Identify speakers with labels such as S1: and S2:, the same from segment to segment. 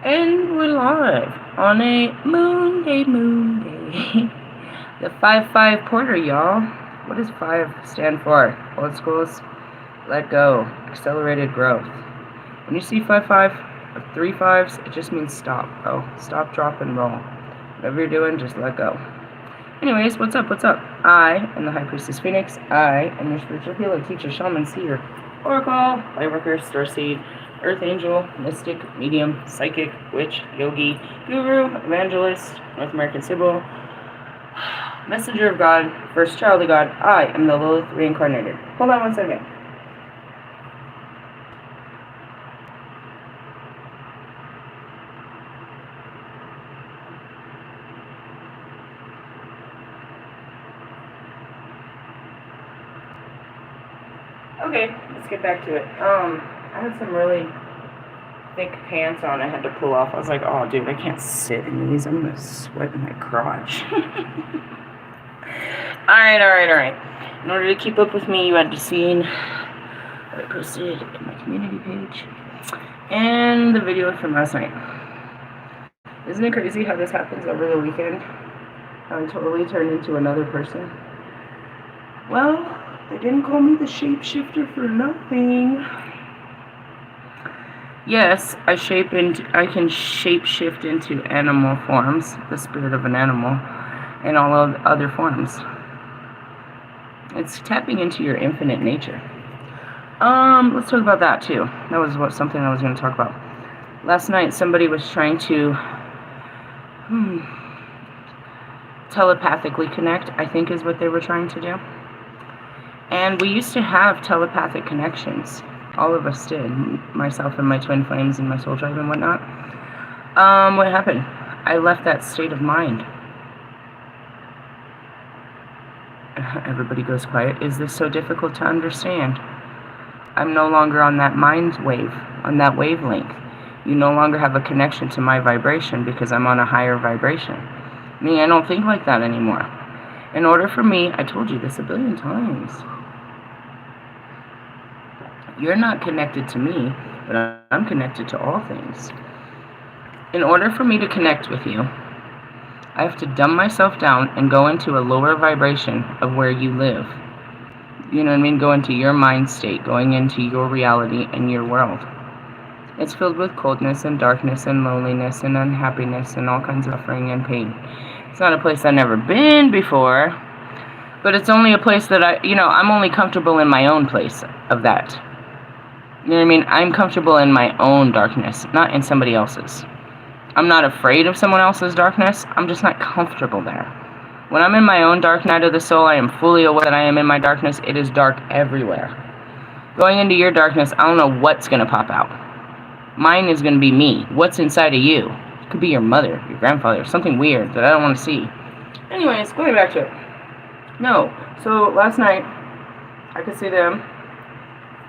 S1: And we're live on a moon day. The 5-5 Porter, y'all. What does 5 stand for? Old schools, let go, accelerated growth. When you see 5-5 or 3 5s, it just means stop, bro. Stop, drop, and roll. Whatever you're doing, just let go. Anyways, what's up? I am the High Priestess Phoenix. I am your spiritual healer, teacher, shaman, seer, oracle, lightworker, starseed, earth angel, mystic, medium, psychic, witch, yogi, guru, evangelist, North American Sybil, messenger of God, first child of God. I am the Lilith reincarnated. Hold on one second. Okay, let's get back to it. I had some really thick pants on I had to pull off. I was like, oh, dude, I can't sit in these. I'm going to sweat in my crotch. Alright. In order to keep up with me, you had to see what I posted in my community page and the video from last night. Isn't it crazy how this happens over the weekend? How I totally turned into another person. Well, they didn't call me the shapeshifter for nothing. Yes, I can shapeshift into animal forms, the spirit of an animal, and all of other forms. It's tapping into your infinite nature. Let's talk about that too. That was something I was going to talk about. Last night, somebody was trying to telepathically connect, I think is what they were trying to do. And we used to have telepathic connections. All of us did. Myself and my twin flames and my soul tribe and whatnot. What happened? I left that state of mind. Everybody goes quiet. Is this so difficult to understand? I'm no longer on that mind wave, on that wavelength. You no longer have a connection to my vibration because I'm on a higher vibration. I don't think like that anymore. In order for me, I told you this a billion times. You're not connected to me, but I'm connected to all things. In order for me to connect with you, I have to dumb myself down and go into a lower vibration of where you live. You know what I mean? Go into your mind state, going into your reality and your world. It's filled with coldness and darkness and loneliness and unhappiness and all kinds of suffering and pain. It's not a place I've never been before, but it's only a place that I'm only comfortable in my own place of that. You know what I mean? I'm comfortable in my own darkness, not in somebody else's. I'm not afraid of someone else's darkness. I'm just not comfortable there. When I'm in my own dark night of the soul, I am fully aware that I am in my darkness. It is dark everywhere. Going into your darkness, I don't know what's going to pop out. Mine is going to be me. What's inside of you? It could be your mother, your grandfather, something weird that I don't want to see. Anyways, going back to it. No. So last night, I could see them.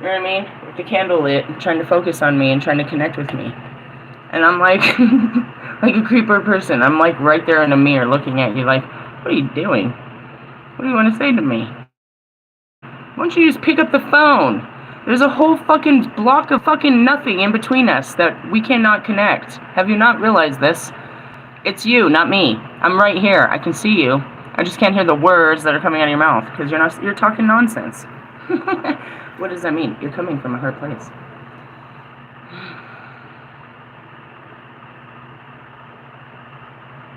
S1: You know what I mean? With the candle lit, trying to focus on me and trying to connect with me. And I'm like, like a creeper person. I'm like right there in the mirror looking at you like, what are you doing? What do you want to say to me? Why don't you just pick up the phone? There's a whole fucking block of fucking nothing in between us that we cannot connect. Have you not realized this? It's you, not me. I'm right here. I can see you. I just can't hear the words that are coming out of your mouth because you're talking nonsense. What does that mean? You're coming from a hurt place.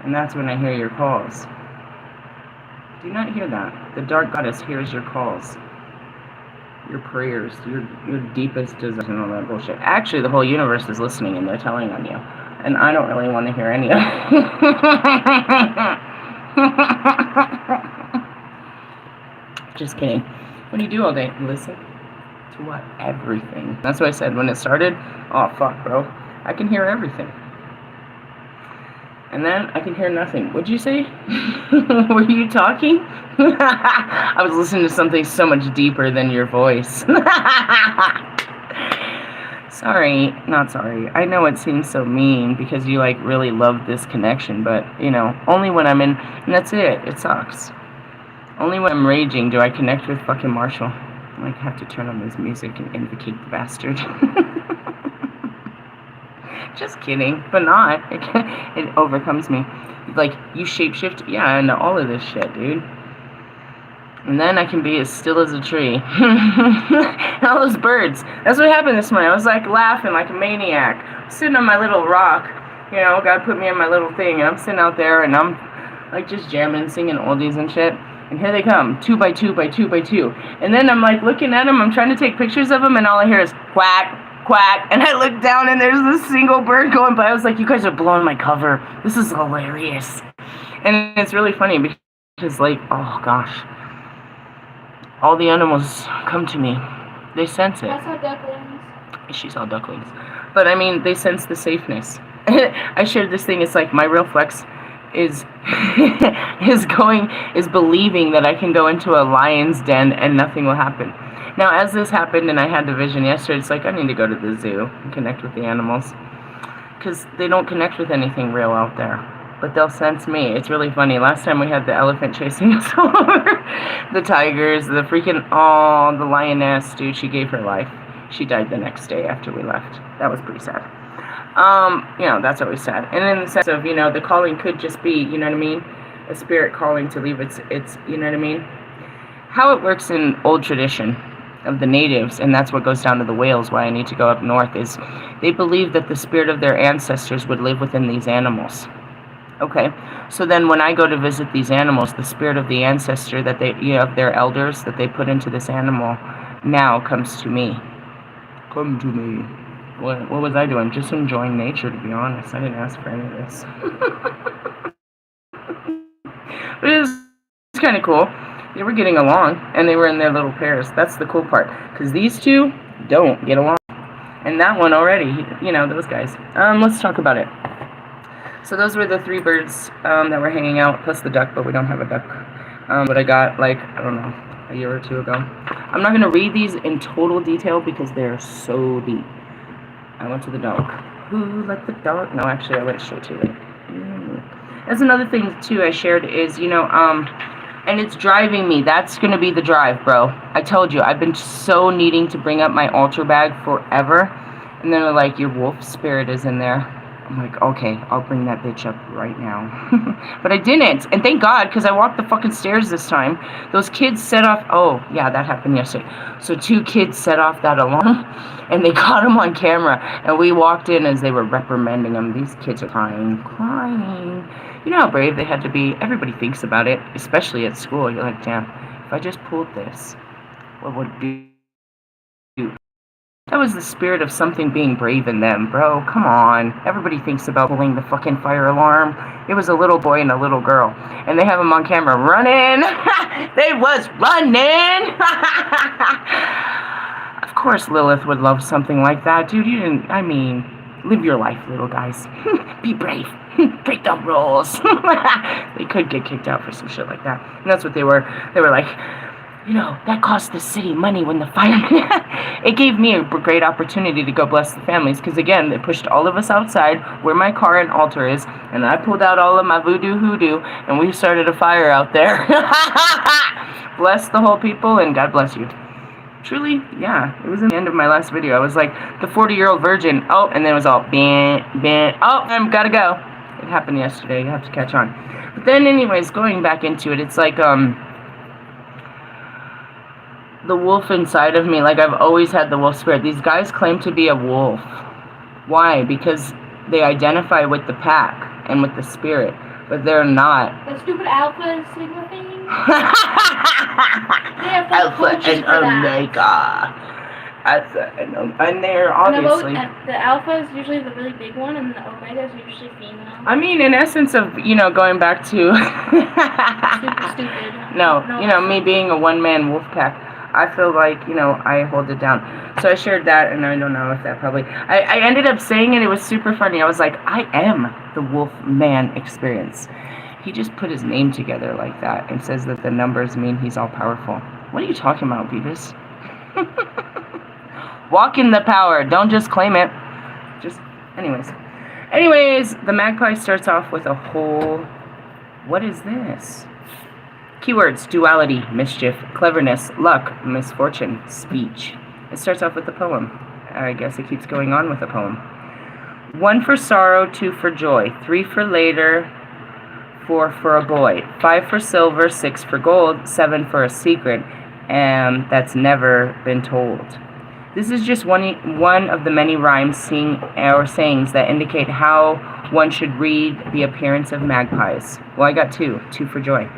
S1: And that's when I hear your calls. Do you not hear that? The dark goddess hears your calls. Your prayers, your deepest desires and all that bullshit. Actually, the whole universe is listening and they're telling on you. And I don't really want to hear any of it. Just kidding. What do you do all day? Listen. To what? Everything. That's what I said when it started. Oh, fuck, bro. I can hear everything. And then I can hear nothing. What'd you say? Were you talking? I was listening to something so much deeper than your voice. Sorry. Not sorry. I know it seems so mean because you really love this connection, but only when I'm in, and that's it. It sucks. Only when I'm raging do I connect with fucking Marshall. I have to turn on this music and invocate the bastard. Just kidding, but not. It overcomes me. Like, you shapeshift? Yeah, into all of this shit, dude. And then I can be as still as a tree. All those birds. That's what happened this morning. I was like laughing like a maniac. Sitting on my little rock. You know, God put me on my little thing. And I'm sitting out there and I'm like just jamming, singing oldies and shit. And here they come. 2 by 2 by 2 by 2. And then I'm like looking at them. I'm trying to take pictures of them. And all I hear is quack, quack. And I look down and there's this single bird going by. I was like, you guys are blowing my cover. This is hilarious. And it's really funny because like, oh gosh. All the animals come to me. They sense it.
S2: I saw ducklings.
S1: She saw ducklings. But I mean, they sense the safeness. I shared this thing. It's like my real flex is believing that I can go into a lion's den and nothing will happen. Now, as this happened and I had the vision yesterday, it's like I need to go to the zoo and connect with the animals. Because they don't connect with anything real out there. But they'll sense me. It's really funny. Last time we had the elephant chasing us all over. The tigers, the freaking, the lioness, dude, she gave her life. She died the next day after we left. That was pretty sad. You know, that's always sad. And in the sense of, you know, the calling could just be, you know what I mean? A spirit calling to leave its, you know what I mean? How it works in old tradition of the natives, and that's what goes down to the whales, why I need to go up north, is they believe that the spirit of their ancestors would live within these animals. Okay, so then when I go to visit these animals, the spirit of the ancestor that they, you know, of their elders that they put into this animal now comes to me. Come to me. What was I doing? Just enjoying nature, to be honest. I didn't ask for any of this. But it was kind of cool. They were getting along, and they were in their little pairs. That's the cool part, because these two don't get along. And that one already, you know, those guys. Let's talk about it. So those were the 3 birds that were hanging out, plus the duck, but we don't have a duck. But I got, like, I don't know, a year or 2 ago. I'm not going to read these in total detail because they're so deep. I went to the dog. Who let the dog? No, actually, I went straight to it. That's another thing, too, I shared is, you know, and it's driving me. That's going to be the drive, bro. I told you, I've been so needing to bring up my altar bag forever. And then they're like, your wolf spirit is in there. I'm like, okay, I'll bring that bitch up right now. But I didn't. And thank God, because I walked the fucking stairs this time. Those kids set off, oh, yeah, that happened yesterday. So 2 kids set off that alarm, and they caught them on camera. And we walked in as they were reprimanding them. These kids are crying. You know how brave they had to be? Everybody thinks about it, especially at school. You're like, damn, if I just pulled this, what would it do? That was the spirit of something being brave in them, bro. Come on. Everybody thinks about pulling the fucking fire alarm. It was a little boy and a little girl. And they have them on camera running. They was running. Of course Lilith would love something like that. Dude, you didn't, I mean, live your life, little guys. Be brave. Break the rules. They could get kicked out for some shit like that. And that's what they were. They were like, you know, that cost the city money when the firemen... It gave me a great opportunity to go bless the families, because again, they pushed all of us outside where my car and altar is, and I pulled out all of my voodoo hoodoo, and we started a fire out there. Bless the whole people, and God bless you. Truly, yeah, it was in the end of my last video. I was like, the 40-year-old virgin, oh, and then it was all, oh, I'm gotta go. It happened yesterday, you have to catch on. But then anyways, going back into it, it's like, the wolf inside of me, like I've always had the wolf spirit. These guys claim to be a wolf. Why? Because they identify with the pack and with the spirit, but they're not.
S2: The stupid alpha and sigma thing.
S1: Alpha and omega. And they're obviously.
S2: The alpha is usually the really big one, and the omega is usually female.
S1: I mean, in essence of, you know, going back to.
S2: Stupid.
S1: No, you know, me being a one-man wolf pack. I feel like, you know, I hold it down. So I shared that, and I don't know if that probably... I ended up saying it. It was super funny. I was like, I am the wolf man experience. He just put his name together like that and says that the numbers mean he's all powerful. What are you talking about, Beavis? Walk in the power. Don't just claim it. Just... Anyways, the magpie starts off with a whole... What is this? Keywords: duality, mischief, cleverness, luck, misfortune, speech. It starts off with a poem. I guess it keeps going on with a poem. 1 for sorrow, 2 for joy, 3 for later, 4 for a boy, 5 for silver, 6 for gold, 7 for a secret, and that's never been told. This is just one of the many rhymes, sayings that indicate how one should read the appearance of magpies. Well, I got 2 for joy.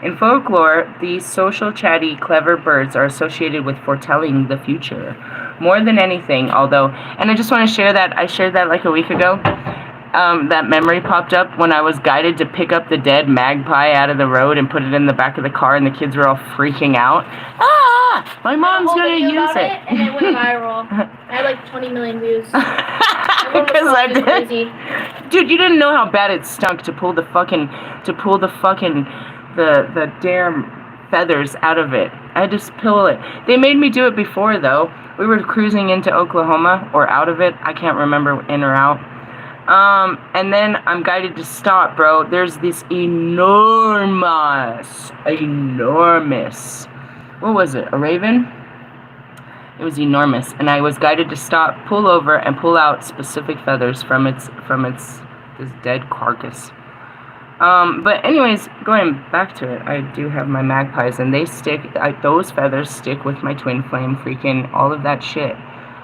S1: In folklore, these social, chatty, clever birds are associated with foretelling the future. More than anything, although, and I just want to share that, I shared that like a week ago, that memory popped up when I was guided to pick up the dead magpie out of the road and put it in the back of the car, and the kids were all freaking out. Ah! My mom's gonna use it.
S2: And it went viral. I had like 20 million views.
S1: Because I did. Crazy. Dude, you didn't know how bad it stunk to pull the damn feathers out of it. I had to peel it. They made me do it before, though. We were cruising into Oklahoma, or out of it. I can't remember, in or out. And then I'm guided to stop, bro. There's this enormous, what was it, a raven? It was enormous, and I was guided to stop, pull over, and pull out specific feathers from this dead carcass. But anyways, going back to it, I do have my magpies, and they those feathers stick with my twin flame, freaking all of that shit.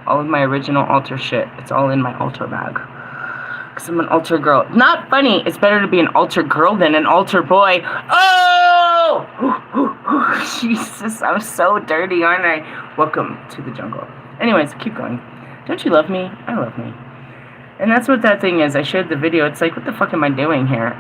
S1: All of my original altar shit. It's all in my altar bag. Because I'm an altar girl. Not funny. It's better to be an altar girl than an altar boy. Oh! Jesus, I'm so dirty, aren't I? Welcome to the jungle. Anyways, keep going. Don't you love me? I love me. And that's what that thing is. I shared the video. It's like, what the fuck am I doing here?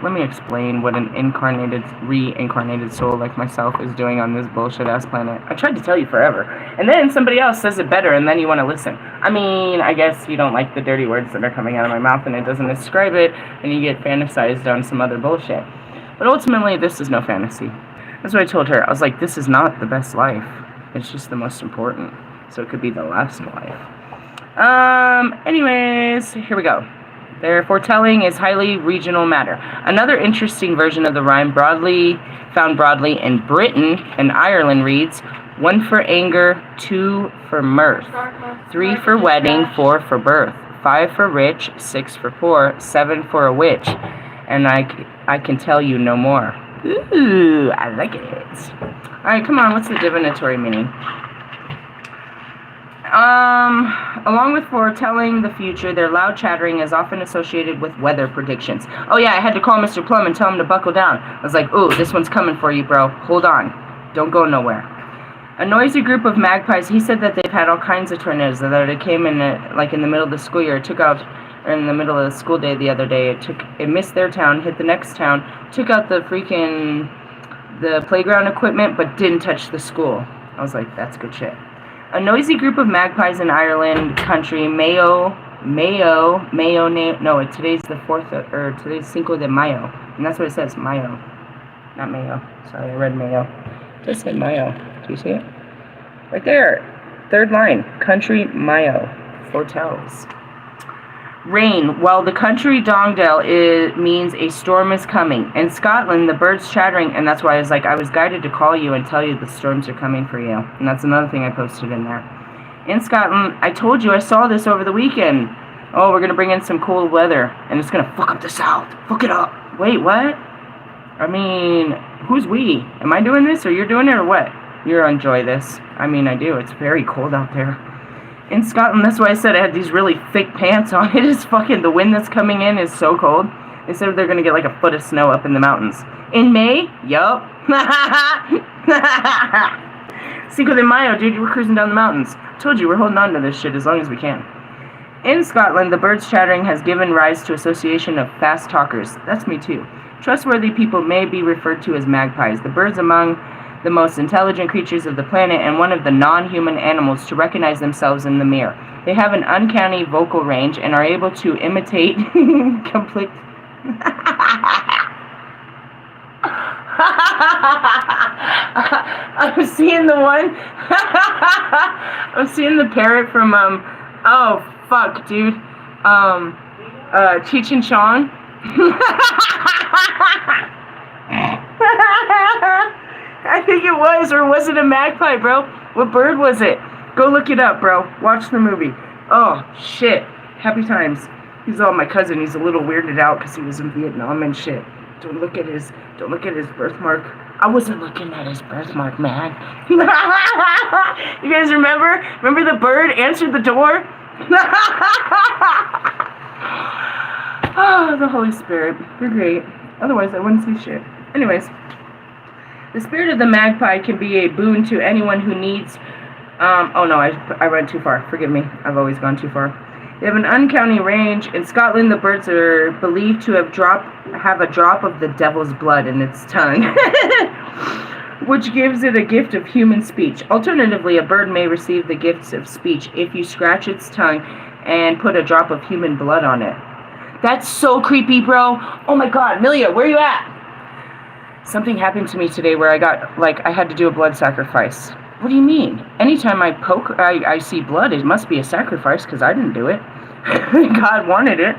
S1: Let me explain what an reincarnated soul like myself is doing on this bullshit-ass planet. I tried to tell you forever. And then somebody else says it better, and then you want to listen. I mean, I guess you don't like the dirty words that are coming out of my mouth, and it doesn't describe it, and you get fantasized on some other bullshit. But ultimately, this is no fantasy. That's what I told her. I was like, this is not the best life. It's just the most important. So it could be the last life. Anyways, here we go. Their foretelling is highly regional matter. Another interesting version of the rhyme, found broadly in Britain and Ireland, reads, 1 for anger, 2 for mirth, 3 for wedding, 4 for birth, 5 for rich, 6 for poor, 7 for a witch, and I can tell you no more. Ooh, I like it. Alright, come on, what's the divinatory meaning? Along with foretelling the future, their loud chattering is often associated with weather predictions. Oh yeah, I had to call Mr. Plum and tell him to buckle down. I was like, ooh, this one's coming for you, bro. Hold on. Don't go nowhere. A noisy group of magpies, he said that they've had all kinds of tornadoes, that it came in, like in the middle of the school year, or in the middle of the school day the other day, it missed their town, hit the next town, took out the playground equipment, but didn't touch the school. I was like, that's good shit. A noisy group of magpies in Ireland country, today's the 4th, or today's Cinco de Mayo, and that's what it says, Mayo, not Mayo, sorry, I read Mayo, it just said Mayo, do you see it? Right there, 3rd line, country Mayo, foretells. Rain, while the country Dongdale means a storm is coming. In Scotland, the birds chattering, and that's why I was like, I was guided to call you and tell you the storms are coming for you. And that's another thing I posted in there. In Scotland, I told you I saw this over the weekend. Oh, we're going to bring in some cold weather, and it's going to fuck up the South. Fuck it up. Wait, what? I mean, who's we? Am I doing this, or you're doing it, or what? You'll enjoy this. I mean, I do. It's very cold out there. In Scotland, that's why I said I had these really thick pants on. It is fucking, the wind that's coming in is so cold. They said they're going to get like a foot of snow up in the mountains. In May? Yup. Cinco de Mayo, dude, we're cruising down the mountains. Told you, we're holding on to this shit as long as we can. In Scotland, the birds chattering has given rise to association of fast talkers. That's me too. Trustworthy people may be referred to as magpies. The birds among the most intelligent creatures of the planet and one of the non-human animals to recognize themselves in the mirror. They have an uncanny vocal range and are able to imitate complete... I'm seeing the one... I'm seeing the parrot from, oh, fuck, dude. Cheech and Chong. I think it was, or was it a magpie, bro? What bird was it? Go look it up, bro. Watch the movie. Oh, shit. Happy times. He's all my cousin. He's a little weirded out because he was in Vietnam and shit. Don't look at his birthmark. I wasn't looking at his birthmark, man. You guys remember? Remember the bird answered the door? Oh, the Holy Spirit. They're great. Otherwise, I wouldn't see shit. Anyways, the spirit of the magpie can be a boon to anyone who needs... oh no, I went too far. Forgive me. I've always gone too far. They have an uncanny range. In Scotland, the birds are believed to have a drop of the devil's blood in its tongue, which gives it a gift of human speech. Alternatively, a bird may receive the gifts of speech if you scratch its tongue and put a drop of human blood on it. That's so creepy, bro. Oh my God, Milia, where you at? Something happened to me today where I had to do a blood sacrifice. What do you mean? Anytime I see blood, it must be a sacrifice because I didn't do it. God wanted it.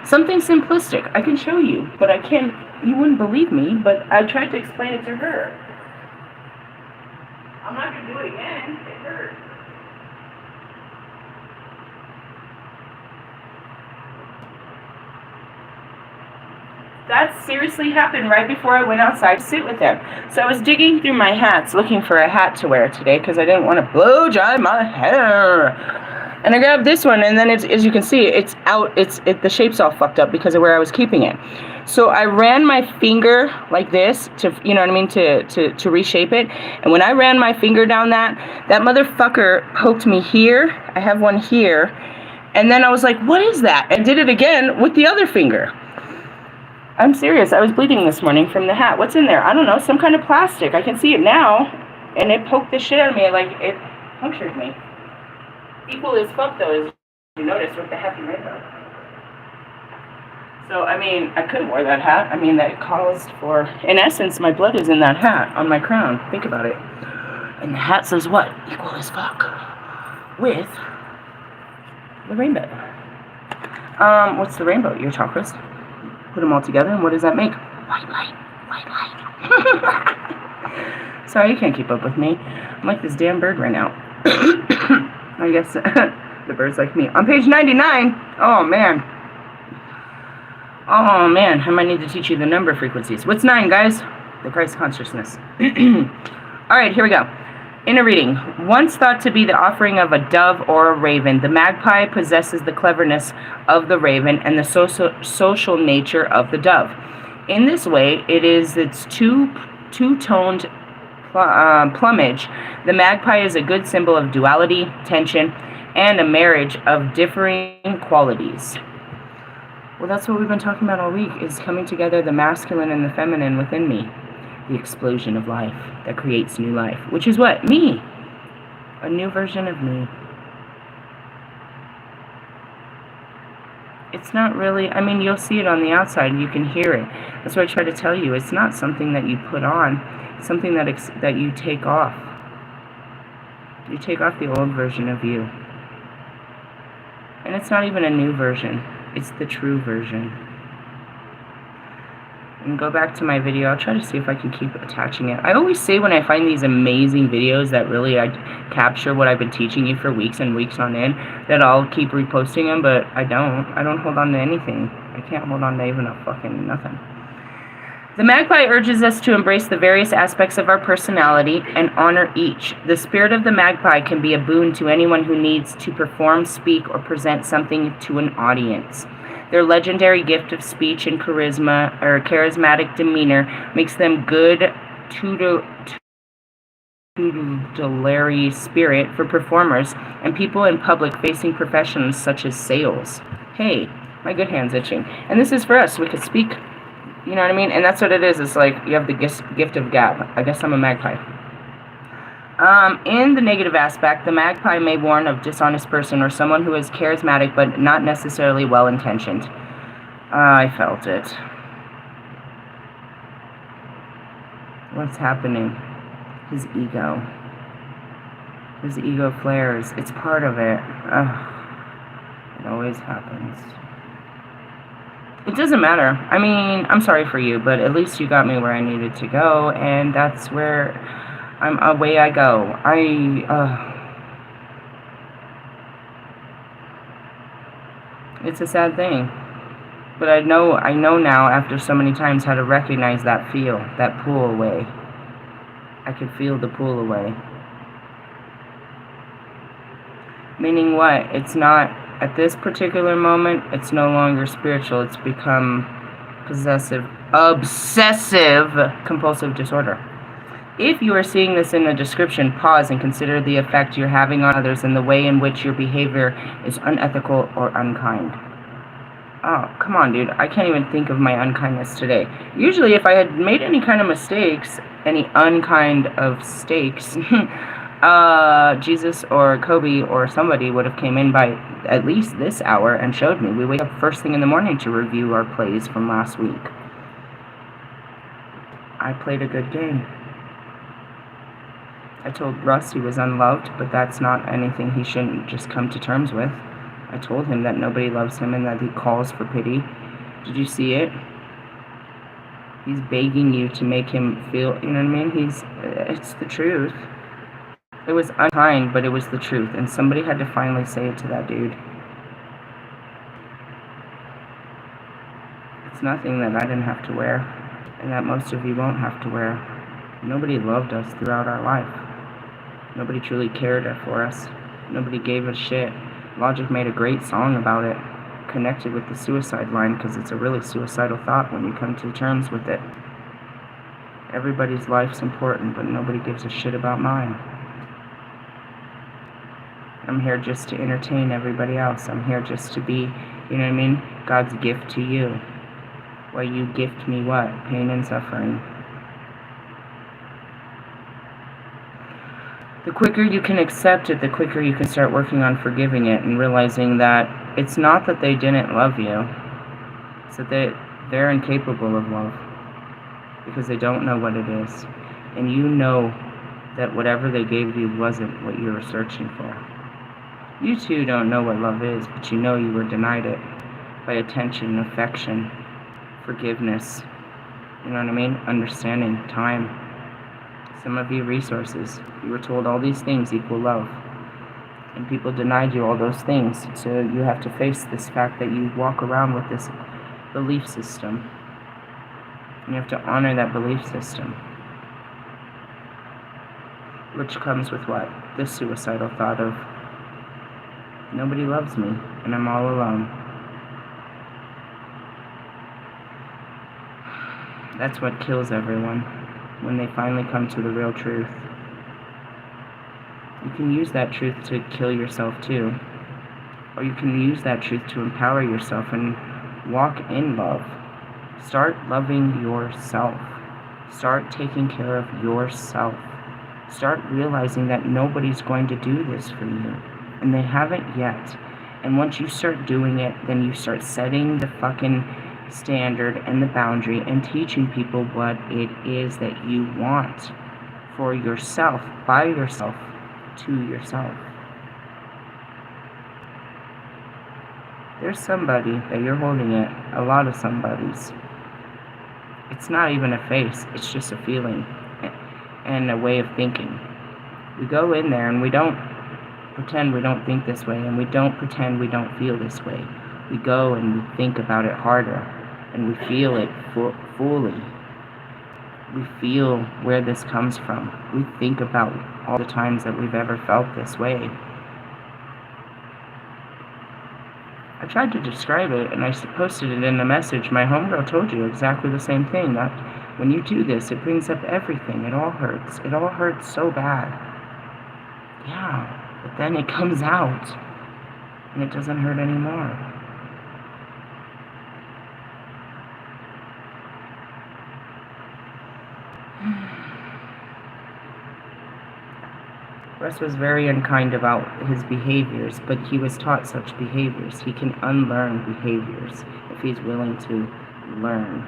S1: Something simplistic. I can show you, but I can't. You wouldn't believe me, but I tried to explain it to her. I'm not going to do it again. It hurt. That seriously happened right before I went outside to sit with them. So I was digging through my hats looking for a hat to wear today because I didn't want to blow dry my hair. And I grabbed this one, and then it's, as you can see, it's out. The shape's all fucked up because of where I was keeping it. So I ran my finger like this to, you know what I mean, to reshape it. And when I ran my finger down that motherfucker poked me here. I have one here. And then I was like, what is that? And did it again with the other finger. I'm serious. I was bleeding this morning from the hat. What's in there? I don't know. Some kind of plastic. I can see it now. And it poked the shit out of me. Like, it punctured me. Equal as fuck, though, as you notice, with the happy rainbow. So, I mean, I could have wore that hat. I mean, that caused for... In essence, my blood is in that hat on my crown. Think about it. And the hat says what? Equal as fuck. With the rainbow. What's the rainbow? Your chakras. Put them all together, and what does that make? White light. White light. Sorry, you can't keep up with me. I'm like this damn bird right now. I guess the bird's like me. On page 99. Oh, man. Oh, man. I might need to teach you the number frequencies. What's 9, guys? The Christ consciousness. All right, here we go. In a reading, once thought to be the offering of a dove or a raven, the magpie possesses the cleverness of the raven and the social nature of the dove. In this way, it is its two-toned plumage. The magpie is a good symbol of duality, tension, and a marriage of differing qualities. Well, that's what we've been talking about all week, is coming together the masculine and the feminine within me. The explosion of life that creates new life, which is what? Me. A new version of me. It's not really, I mean, you'll see it on the outside and you can hear it. That's what I try to tell you. It's not something that you put on. It's something that you take off. You take off the old version of you. And it's not even a new version. It's the true version. And go back to my video. I'll try to see if I can keep attaching it. I always say when I find these amazing videos that really capture what I've been teaching you for weeks and weeks on end, that I'll keep reposting them, but I don't. I don't hold on to anything. I can't hold on to even a fucking nothing. The magpie urges us to embrace the various aspects of our personality and honor each. The spirit of the magpie can be a boon to anyone who needs to perform, speak, or present something to an audience. Their legendary gift of speech and charisma, or charismatic demeanor, makes them good tutelary spirit for performers and people in public-facing professions such as sales. Hey, my good hand's itching. And this is for us. We could speak, you know what I mean? And that's what it is. It's like you have the gift of gab. I guess I'm a magpie. In the negative aspect, the magpie may warn of dishonest person or someone who is charismatic but not necessarily well-intentioned. I felt it. What's happening? His ego. His ego flares. It's part of it. It always happens. It doesn't matter. I mean, I'm sorry for you, but at least you got me where I needed to go, and that's where... away I go. It's a sad thing. But I know now after so many times how to recognize that feel, that pull away. I could feel the pull away. Meaning what? It's not, at this particular moment, it's no longer spiritual. It's become possessive, obsessive, compulsive disorder. If you are seeing this in the description, pause and consider the effect you're having on others and the way in which your behavior is unethical or unkind. Oh, come on, dude. I can't even think of my unkindness today. Usually, if I had made any kind of mistakes, any unkind of stakes, Jesus or Kobe or somebody would have came in by at least this hour and showed me. We wake up first thing in the morning to review our plays from last week. I played a good game. I told Russ he was unloved, but that's not anything he shouldn't just come to terms with. I told him that nobody loves him and that he calls for pity. Did you see it? He's begging you to make him feel, you know what I mean? It's the truth. It was unkind, but it was the truth, and somebody had to finally say it to that dude. It's nothing that I didn't have to wear, and that most of you won't have to wear. Nobody loved us throughout our life. Nobody truly cared for us. Nobody gave a shit. Logic made a great song about it, connected with the suicide line, because it's a really suicidal thought when you come to terms with it. Everybody's life's important, but nobody gives a shit about mine. I'm here just to entertain everybody else. I'm here just to be, you know what I mean, God's gift to you. Why you gift me what? Pain and suffering. The quicker you can accept it, the quicker you can start working on forgiving it and realizing that it's not that they didn't love you. It's that they're incapable of love because they don't know what it is. And you know that whatever they gave you wasn't what you were searching for. You too don't know what love is, but you know you were denied it by attention, affection, forgiveness, you know what I mean? Understanding, time. Some of you resources. You were told all these things equal love. And people denied you all those things. So you have to face this fact that you walk around with this belief system. And you have to honor that belief system. Which comes with what? This suicidal thought of, nobody loves me, and I'm all alone. That's what kills everyone. When they finally come to the real truth. You can use that truth to kill yourself too. Or you can use that truth to empower yourself and walk in love. Start loving yourself. Start taking care of yourself. Start realizing that nobody's going to do this for you. And they haven't yet. And once you start doing it, then you start setting the fucking standard and the boundary and teaching people what it is that you want for yourself, by yourself, to yourself. There's somebody that you're holding it, a lot of somebodies. It's not even a face, it's just a feeling and a way of thinking. We go in there and we don't pretend we don't think this way, and we don't pretend we don't feel this way. We go and we think about it harder. And we feel it fully. We feel where this comes from. We think about all the times that we've ever felt this way. I tried to describe it, and I posted it in a message. My homegirl told you exactly the same thing, that when you do this, it brings up everything. It all hurts. It all hurts so bad. Yeah, but then it comes out, and it doesn't hurt anymore. Russ was very unkind about his behaviors, but he was taught such behaviors. He can unlearn behaviors if he's willing to learn.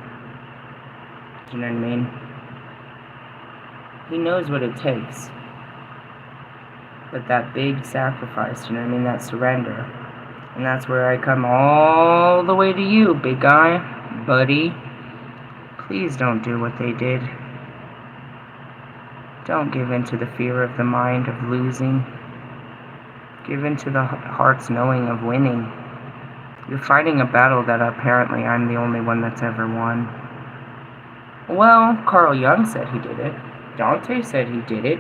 S1: Do you know what I mean? He knows what it takes. But that big sacrifice, you know what I mean? That surrender. And that's where I come all the way to you, big guy, buddy. Please don't do what they did. Don't give in to the fear of the mind of losing. Give in to the heart's knowing of winning. You're fighting a battle that apparently I'm the only one that's ever won. Well, Carl Jung said he did it. Dante said he did it.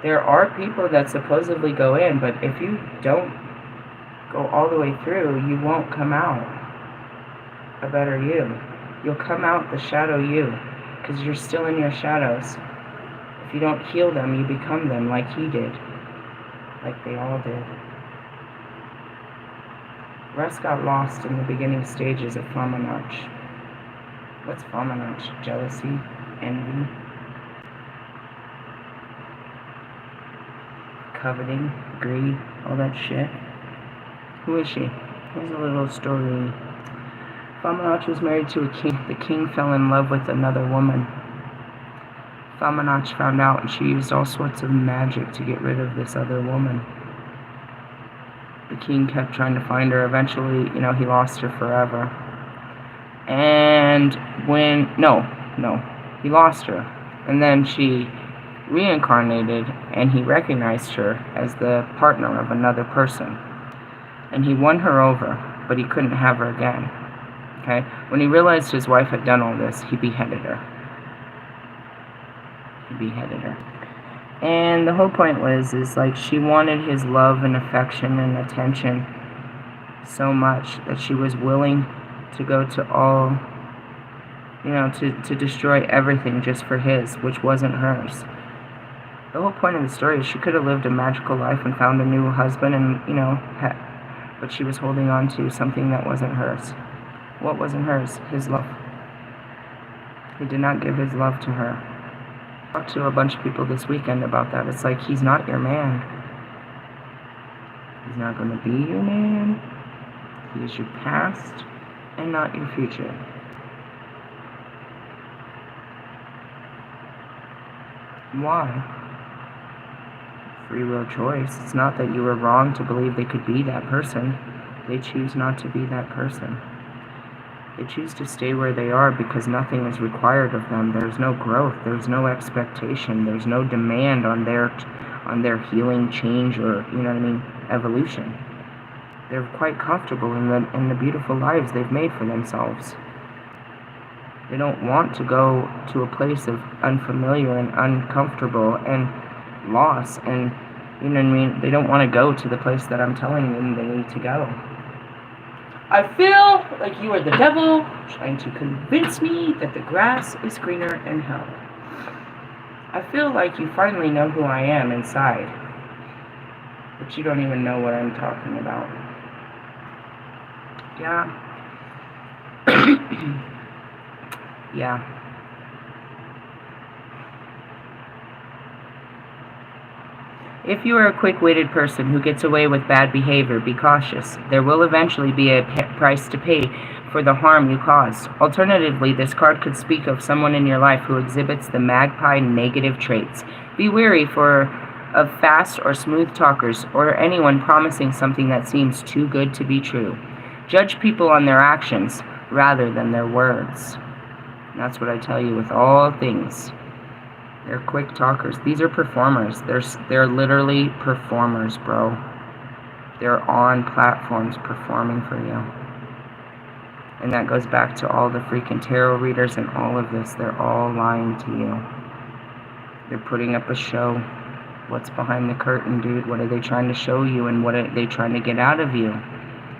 S1: There are people that supposedly go in, but if you don't go all the way through, you won't come out a better you. You'll come out the shadow you, because you're still in your shadows. If you don't heal them, you become them like he did. Like they all did. Russ got lost in the beginning stages of Famenach. What's Famenach? Jealousy? Envy? Coveting? Greed? All that shit? Who is she? Here's a little story. Famenach was married to a king. The king fell in love with another woman. Famenach found out, and she used all sorts of magic to get rid of this other woman. The king kept trying to find her. Eventually, he lost her forever. And he lost her. And then she reincarnated, and he recognized her as the partner of another person. And he won her over, but he couldn't have her again. Okay? When he realized his wife had done all this, he beheaded her. And the whole point was, she wanted his love and affection and attention so much that she was willing to go to all, to destroy everything just for his, which wasn't hers. The whole point of the story is she could have lived a magical life and found a new husband and, but she was holding on to something that wasn't hers. What wasn't hers? His love. He did not give his love to her. I talked to a bunch of people this weekend about that. It's like, he's not your man. He's not going to be your man. He is your past and not your future. Why? Free will choice. It's not that you were wrong to believe they could be that person. They choose not to be that person. They choose to stay where they are because nothing is required of them. There's no growth. There's no expectation. There's no demand on their healing, change, or evolution. They're quite comfortable in the beautiful lives they've made for themselves. They don't want to go to a place of unfamiliar and uncomfortable and loss, and they don't want to go to the place that I'm telling them they need to go. I feel like you are the devil trying to convince me that the grass is greener in hell. I feel like you finally know who I am inside, but you don't even know what I'm talking about. Yeah. Yeah. If you are a quick-witted person who gets away with bad behavior, be cautious. There will eventually be a price to pay for the harm you caused. Alternatively, this card could speak of someone in your life who exhibits the magpie negative traits. Be wary of fast or smooth talkers or anyone promising something that seems too good to be true. Judge people on their actions rather than their words. And that's what I tell you with all things. They're quick talkers. These are performers. They're literally performers, bro. They're on platforms performing for you. And that goes back to all the freaking tarot readers and all of this. They're all lying to you. They're putting up a show. What's behind the curtain, dude? What are they trying to show you, and what are they trying to get out of you?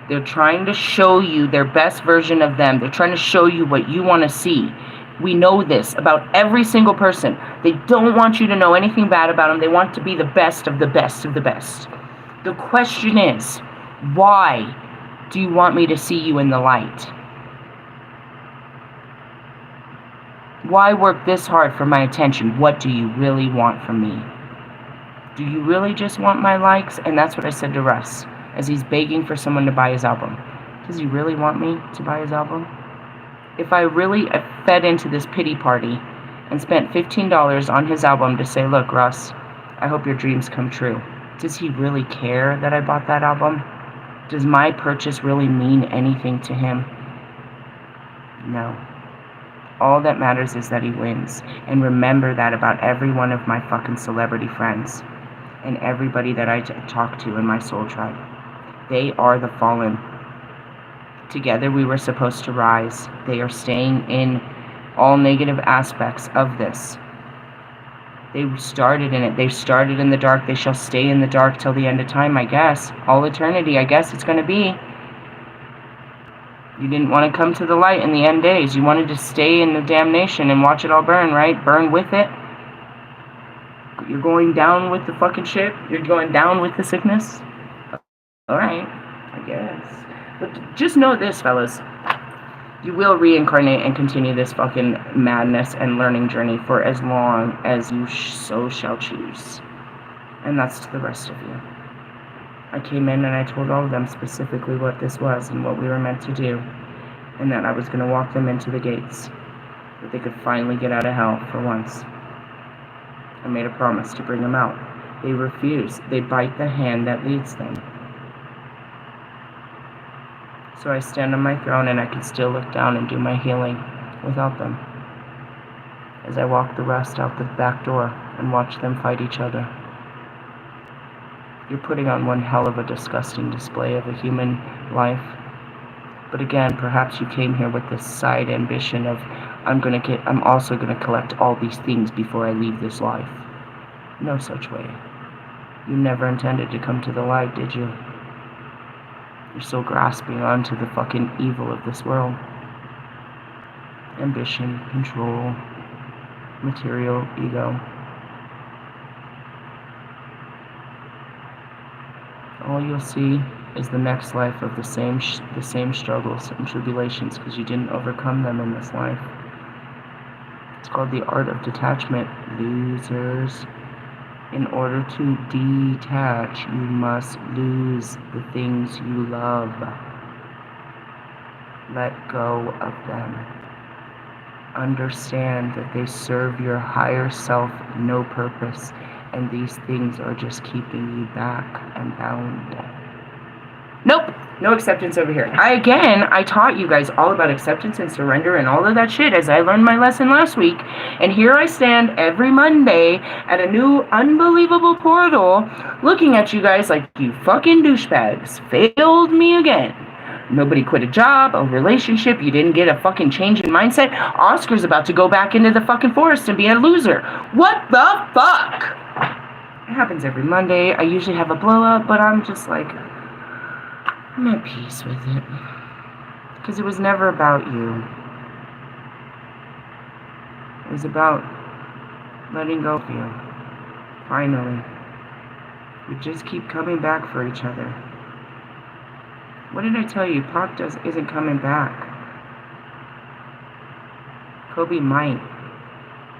S1: They're trying to show you their best version of them. They're trying to show you what you want to see. We know this about every single person. They don't want you to know anything bad about them. They want to be the best of the best of the best. The question is, why do you want me to see you in the light? Why work this hard for my attention? What do you really want from me? Do you really just want my likes? And that's what I said to Russ as he's begging for someone to buy his album. Does he really want me to buy his album? If I really fed into this pity party and spent $15 on his album to say, look, Russ, I hope your dreams come true. Does he really care that I bought that album? Does my purchase really mean anything to him? No. All that matters is that he wins. And remember that about every one of my fucking celebrity friends and everybody that I talk to in my soul tribe. They are the fallen. Together we were supposed to rise. They are staying in all negative aspects of this. They started in it. They started in the dark. They shall stay in the dark till the end of time, I guess. All eternity, I guess it's going to be. You didn't want to come to the light in the end days. You wanted to stay in the damnation and watch it all burn, right? Burn with it. You're going down with the fucking ship? You're going down with the sickness? Alright, I guess. But just know this, fellas. You will reincarnate and continue this fucking madness and learning journey for as long as you so shall choose. And that's to the rest of you. I came in and I told all of them specifically what this was and what we were meant to do. And that I was going to walk them into the gates. That they could finally get out of hell for once. I made a promise to bring them out. They refuse. They bite the hand that leads them. So I stand on my throne and I can still look down and do my healing without them. As I walk the rest out the back door and watch them fight each other. You're putting on one hell of a disgusting display of a human life. But again, perhaps you came here with this side ambition of, I'm also gonna collect all these things before I leave this life. No such way. You never intended to come to the light, did you? You're still grasping onto the fucking evil of this world. Ambition, control, material, ego. All you'll see is the next life of the same struggles and tribulations because you didn't overcome them in this life. It's called the art of detachment, losers. In order to detach, you must lose the things you love. Let go of them. Understand that they serve your higher self no purpose, and these things are just keeping you back and bound. Nope, no acceptance over here. I taught you guys all about acceptance and surrender and all of that shit as I learned my lesson last week. And here I stand every Monday at a new unbelievable portal looking at you guys like you fucking douchebags. Failed me again. Nobody quit a job, a relationship, you didn't get a fucking change in mindset. Oscar's about to go back into the fucking forest and be a loser. What the fuck? It happens every Monday. I usually have a blow up, but I'm just like, I'm at peace with it. Because it was never about you. It was about letting go of you. Finally. We just keep coming back for each other. What did I tell you? Pac isn't coming back. Kobe might.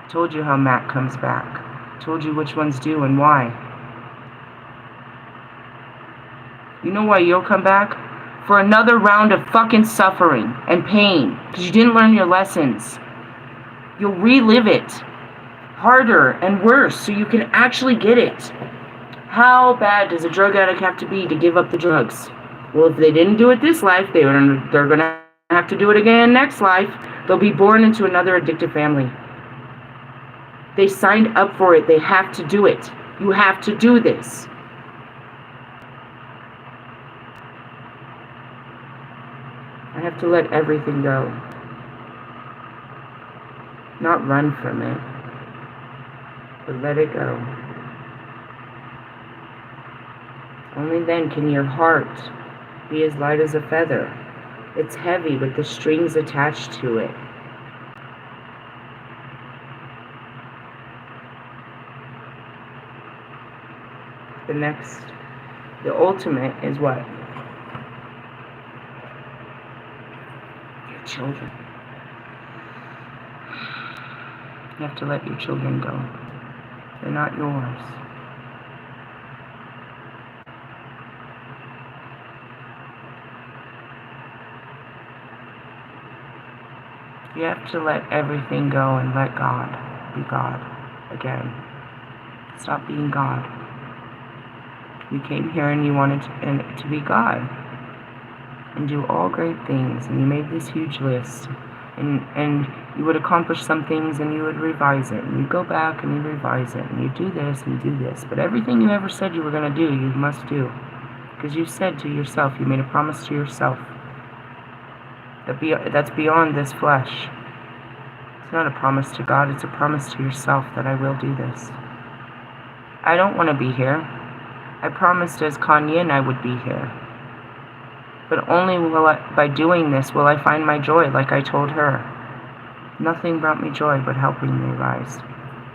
S1: Told you how Matt comes back. Told you which ones do and why. You know why you'll come back? For another round of fucking suffering and pain. Because you didn't learn your lessons. You'll relive it. Harder and worse so you can actually get it. How bad does a drug addict have to be to give up the drugs? Well, if they didn't do it this life, they're going to have to do it again next life. They'll be born into another addictive family. They signed up for it. They have to do it. You have to do this. I have to let everything go. Not run from it, but let it go. Only then can your heart be as light as a feather. It's heavy with the strings attached to it. The ultimate is what? Your children. You have to let your children go. They're not yours. You have to let everything go and let God be God again. Stop being God. You came here and you wanted to be God and do all great things, and you made this huge list, and you would accomplish some things and you would revise it, and you go back and you revise it, and you do this and you do this, but everything you ever said you were going to do, you must do, because you said to yourself, you made a promise to yourself that's beyond this flesh. It's not a promise to God, it's a promise to yourself that I will do this. I don't want to be here. I promised as Kuan Yin I would be here. But only by doing this will I find my joy, like I told her. Nothing brought me joy but helping me rise.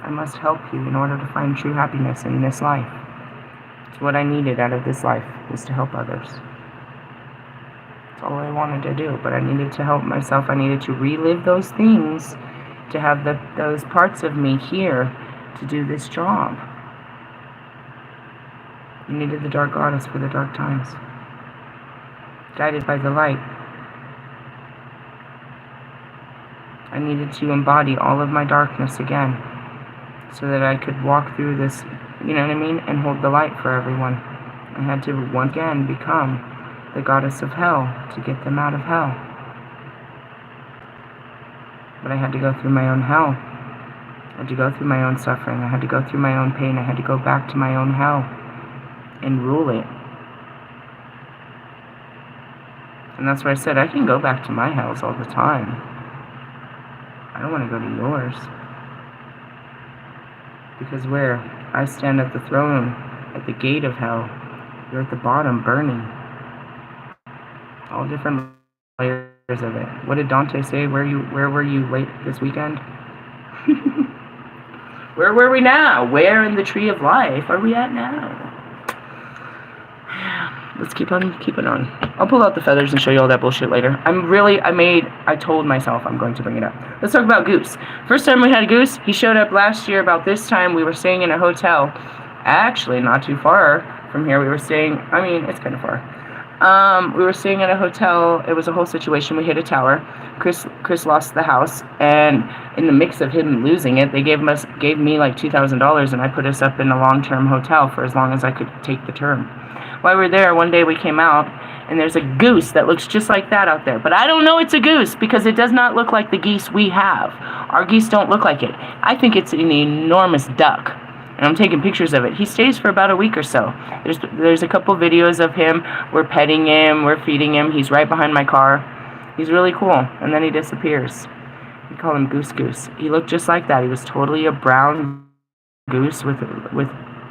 S1: I must help you in order to find true happiness in this life. It's what I needed out of this life, was to help others. That's all I wanted to do, but I needed to help myself. I needed to relive those things, to have those parts of me here to do this job. You needed the dark goddess for the dark times. Guided by the light. I needed to embody all of my darkness again, so that I could walk through this, you know what I mean, and hold the light for everyone. I had to once again become the goddess of hell to get them out of hell. But I had to go through my own hell. I had to go through my own suffering. I had to go through my own pain. I had to go back to my own hell and rule it. And that's why I said I can go back to my hells all the time. I don't want to go to yours. Because where I stand at the throne, at the gate of hell, you're at the bottom, burning. All different layers of it. What did Dante say? Where were you late this weekend? Where were we now? Where in the tree of life are we at now? Let's keep on keeping on. I'll pull out the feathers and show you all that bullshit later. I told myself I'm going to bring it up. Let's talk about Goose. First time we had a Goose, he showed up last year about this time. We were staying in a hotel. Actually, not too far from here. We were staying, it's kind of far. We were staying at a hotel. It was a whole situation. We hit a tower. Chris lost the house, and in the mix of him losing it, they gave me like $2,000, and I put us up in a long-term hotel for as long as I could take the term. While we were there, one day we came out, and there's a goose that looks just like that out there. But I don't know it's a goose because it does not look like the geese we have. Our geese don't look like it. I think it's an enormous duck. And I'm taking pictures of it. He stays for about a week or so. There's a couple videos of him. We're petting him. We're feeding him. He's right behind my car. He's really cool. And then he disappears. We call him Goose Goose. He looked just like that. He was totally a brown goose with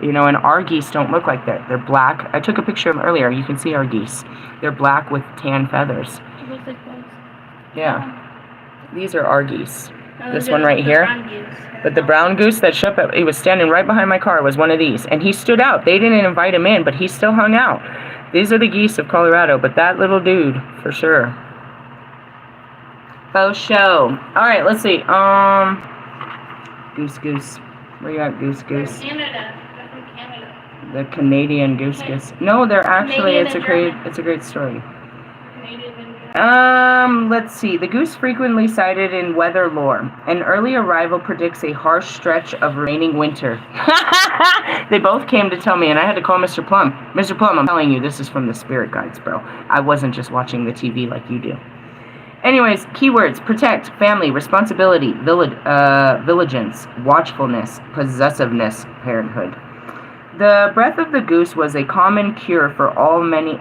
S1: and our geese don't look like that. They're black. I took a picture of them earlier. You can see our geese. They're black with tan feathers.
S2: It looks like those.
S1: Yeah. These are our geese.
S2: No,
S1: This one right here. But the brown goose that showed up, he was standing right behind my car, was one of these. And he stood out. They didn't invite him in, but he still hung out. These are the geese of Colorado, but that little dude, for sure. Faux show. Alright, let's see. Goose Goose. Where you at, Goose Goose?
S2: Canada. They're from Canada.
S1: The Canadian Goose Goose. No, they're actually, it's a great story.
S2: Canadian and German.
S1: Let's see. The goose frequently cited in weather lore. An early arrival predicts a harsh stretch of remaining winter. They both came to tell me, and I had to call Mr. Plum. Mr. Plum, I'm telling you, this is from the spirit guides, bro. I wasn't just watching the TV like you do. Anyways, keywords: protect, family, responsibility, vigilance, watchfulness, possessiveness, parenthood. The breath of the goose was a common cure for many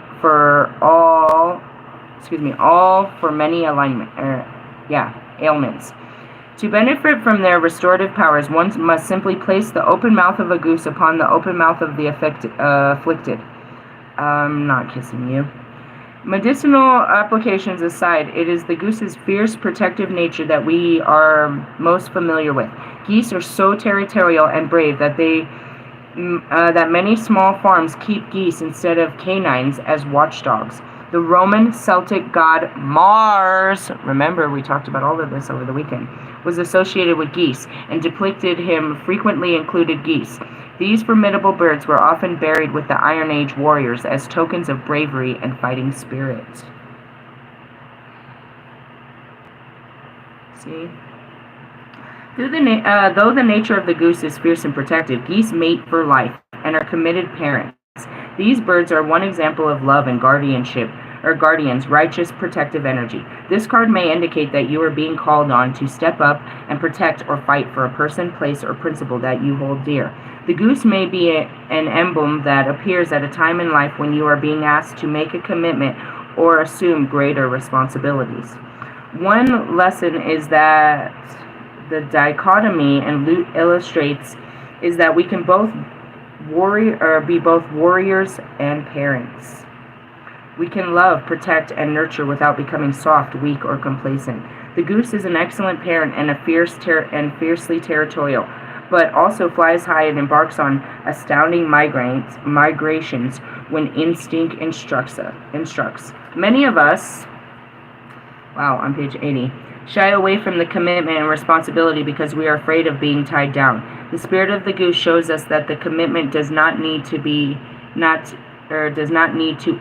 S1: ailments. To benefit from their restorative powers, one must simply place the open mouth of a goose upon the open mouth of the afflicted. I'm not kissing you. Medicinal applications aside, it is the goose's fierce protective nature that we are most familiar with. Geese are so territorial and brave that that many small farms keep geese instead of canines as watchdogs. The Roman Celtic god Mars, remember we talked about all of this over the weekend, was associated with geese, and depicted him frequently included geese. These formidable birds were often buried with the Iron Age warriors as tokens of bravery and fighting spirit. See? Though the nature of the goose is fierce and protective, geese mate for life and are committed parents. These birds are one example of love and guardianship, or guardians' righteous protective energy. This card may indicate that you are being called on to step up and protect or fight for a person, place, or principle that you hold dear. The goose may be an emblem that appears at a time in life when you are being asked to make a commitment or assume greater responsibilities. One lesson is that the dichotomy and Lute illustrates is that we can both be both warriors and parents. We can love, protect, and nurture without becoming soft, weak, or complacent. The goose is an excellent parent and fiercely territorial, but also flies high and embarks on astounding migrations when instinct instructs. Many of us, on page 80, shy away from the commitment and responsibility because we are afraid of being tied down. The spirit of the goose shows us that the commitment does not need to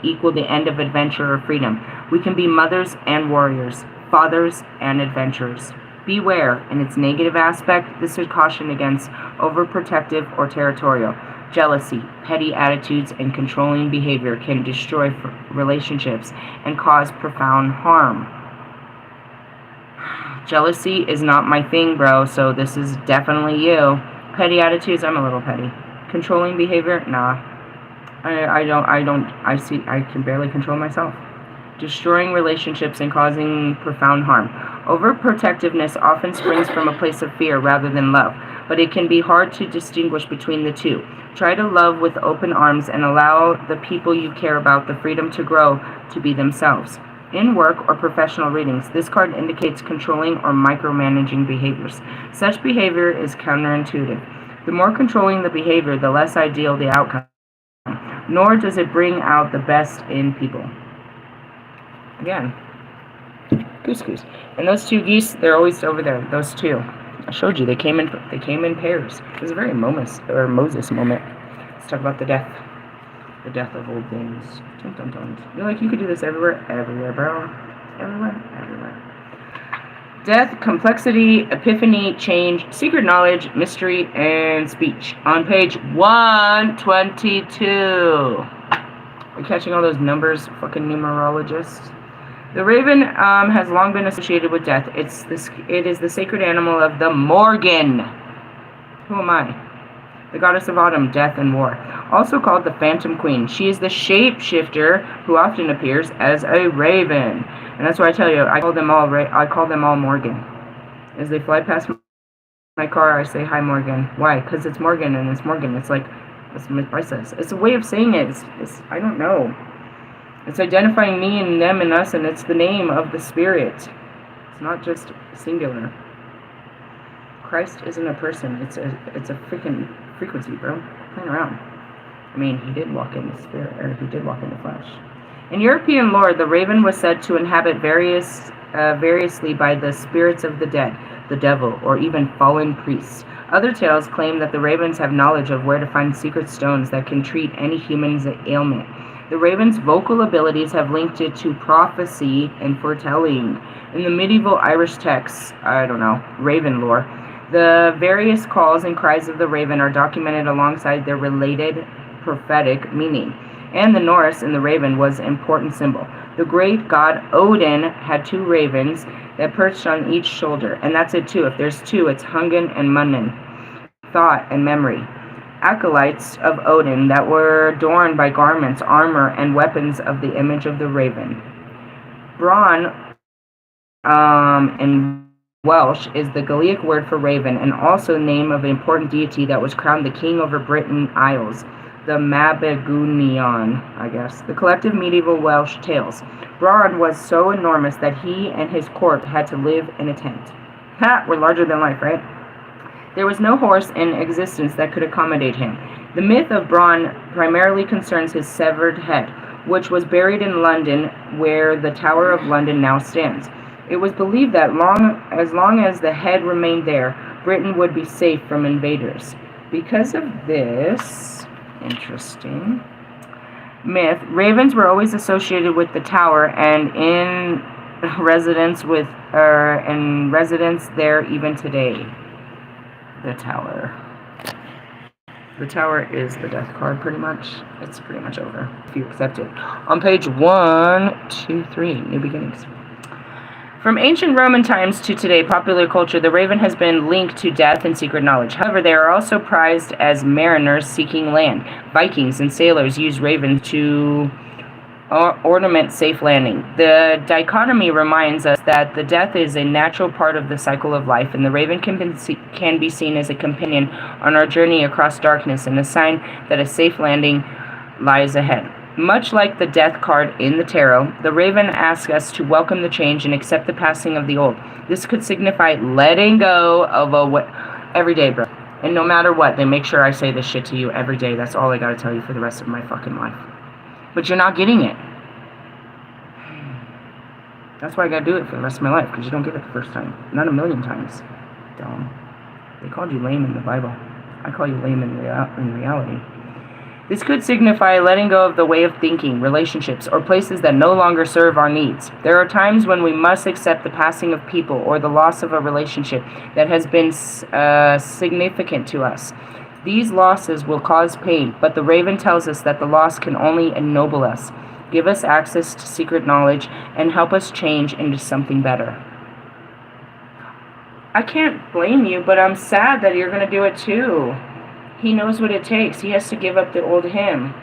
S1: equal the end of adventure or freedom. We can be mothers and warriors, fathers and adventurers. Beware, in its negative aspect, this should caution against overprotective or territorial. Jealousy, petty attitudes, and controlling behavior can destroy relationships and cause profound harm. Jealousy is not my thing, bro, so this is definitely you. Petty attitudes, I'm a little petty. Controlling behavior, nah. I can barely control myself. Destroying relationships and causing profound harm. Overprotectiveness often springs from a place of fear rather than love, but it can be hard to distinguish between the two. Try to love with open arms and allow the people you care about the freedom to grow to be themselves. In work or professional readings, this card indicates controlling or micromanaging behaviors. Such behavior is counterintuitive. The more controlling the behavior, the less ideal the outcome, nor does it bring out the best in people. Again, goose. And those two geese, they're always over there. Those two. I showed you, they came in pairs. It was a very Moses moment. Let's talk about the death. The death of old things. Dun, dun, dun. You're like, you could do this everywhere, bro. Everywhere. Death, complexity, epiphany, change, secret knowledge, mystery, and speech. On page 122. Are you catching all those numbers, fucking numerologists? The raven has long been associated with death. It is the sacred animal of the Morgan. Who am I? The goddess of autumn, death, and war. Also called the Phantom Queen. She is the shapeshifter who often appears as a raven. And that's why I tell you, I call them all Morgan. As they fly past my car, I say, hi, Morgan. Why? Because it's Morgan, and it's Morgan. It's like, that's what my says. It's a way of saying it. It's I don't know. It's identifying me and them and us, and it's the name of the spirit. It's not just singular. Christ isn't a person. It's a freaking frequency, bro. Playing around. I mean, he did walk in the spirit, or he did walk in the flesh. In European lore, the raven was said to inhabit variously by the spirits of the dead, the devil, or even fallen priests. Other tales claim that the ravens have knowledge of where to find secret stones that can treat any human's ailment. The raven's vocal abilities have linked it to prophecy and foretelling. In the medieval Irish texts, raven lore, the various calls and cries of the raven are documented alongside their related prophetic meaning. And the Norse in the raven was an important symbol. The great god Odin had two ravens that perched on each shoulder. And that's it too. If there's two, it's Hugin and Munnin. Thought and memory. Acolytes of Odin that were adorned by garments, armor, and weapons of the image of the raven. Bran in Welsh is the Gaelic word for raven, and also the name of an important deity that was crowned the king over Britain Isles, the Mabinogion, I guess. The collective medieval Welsh tales. Bran was so enormous that he and his court had to live in a tent. We're larger than life, right? There was no horse in existence that could accommodate him. The myth of Bran primarily concerns his severed head, which was buried in London, where the Tower of London now stands. It was believed that as long as the head remained there, Britain would be safe from invaders. Because of this interesting myth, ravens were always associated with the tower and in residence there even today. The tower. The tower is the death card, pretty much. It's pretty much over, if you accept it. On page 123, New Beginnings. From ancient Roman times to today, popular culture, the raven has been linked to death and secret knowledge. However, they are also prized as mariners seeking land. Vikings and sailors used ravens to ornament safe landing. The dichotomy reminds us that the death is a natural part of the cycle of life, and the raven can be seen as a companion on our journey across darkness and a sign that a safe landing lies ahead. Much like the death card in the tarot, the raven asks us to welcome the change and accept the passing of the old. This could signify letting go of every day, bro. And no matter what, they make sure I say this shit to you every day. That's all I gotta tell you for the rest of my fucking life. But you're not getting it. That's why I gotta do it for the rest of my life, because you don't get it the first time. Not a million times. Dumb. They called you lame in the Bible. I call you lame in reality. This could signify letting go of the way of thinking, relationships, or places that no longer serve our needs. There are times when we must accept the passing of people or the loss of a relationship that has been significant to us. These losses will cause pain, but the raven tells us that the loss can only ennoble us, give us access to secret knowledge, and help us change into something better. I can't blame you, but I'm sad that you're going to do it too. He knows what it takes. He has to give up the old him.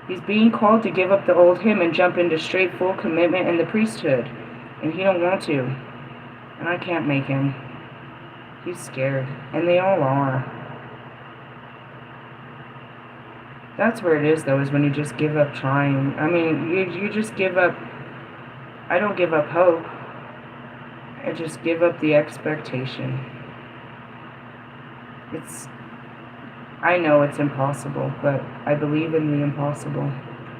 S1: He's being called to give up the old him and jump into straight full commitment in the priesthood. And he don't want to. And I can't make him. He's scared. And they all are. That's where it is, though, is when you just give up trying. I mean, you just give up. I don't give up hope. I just give up the expectation. I know it's impossible, but I believe in the impossible,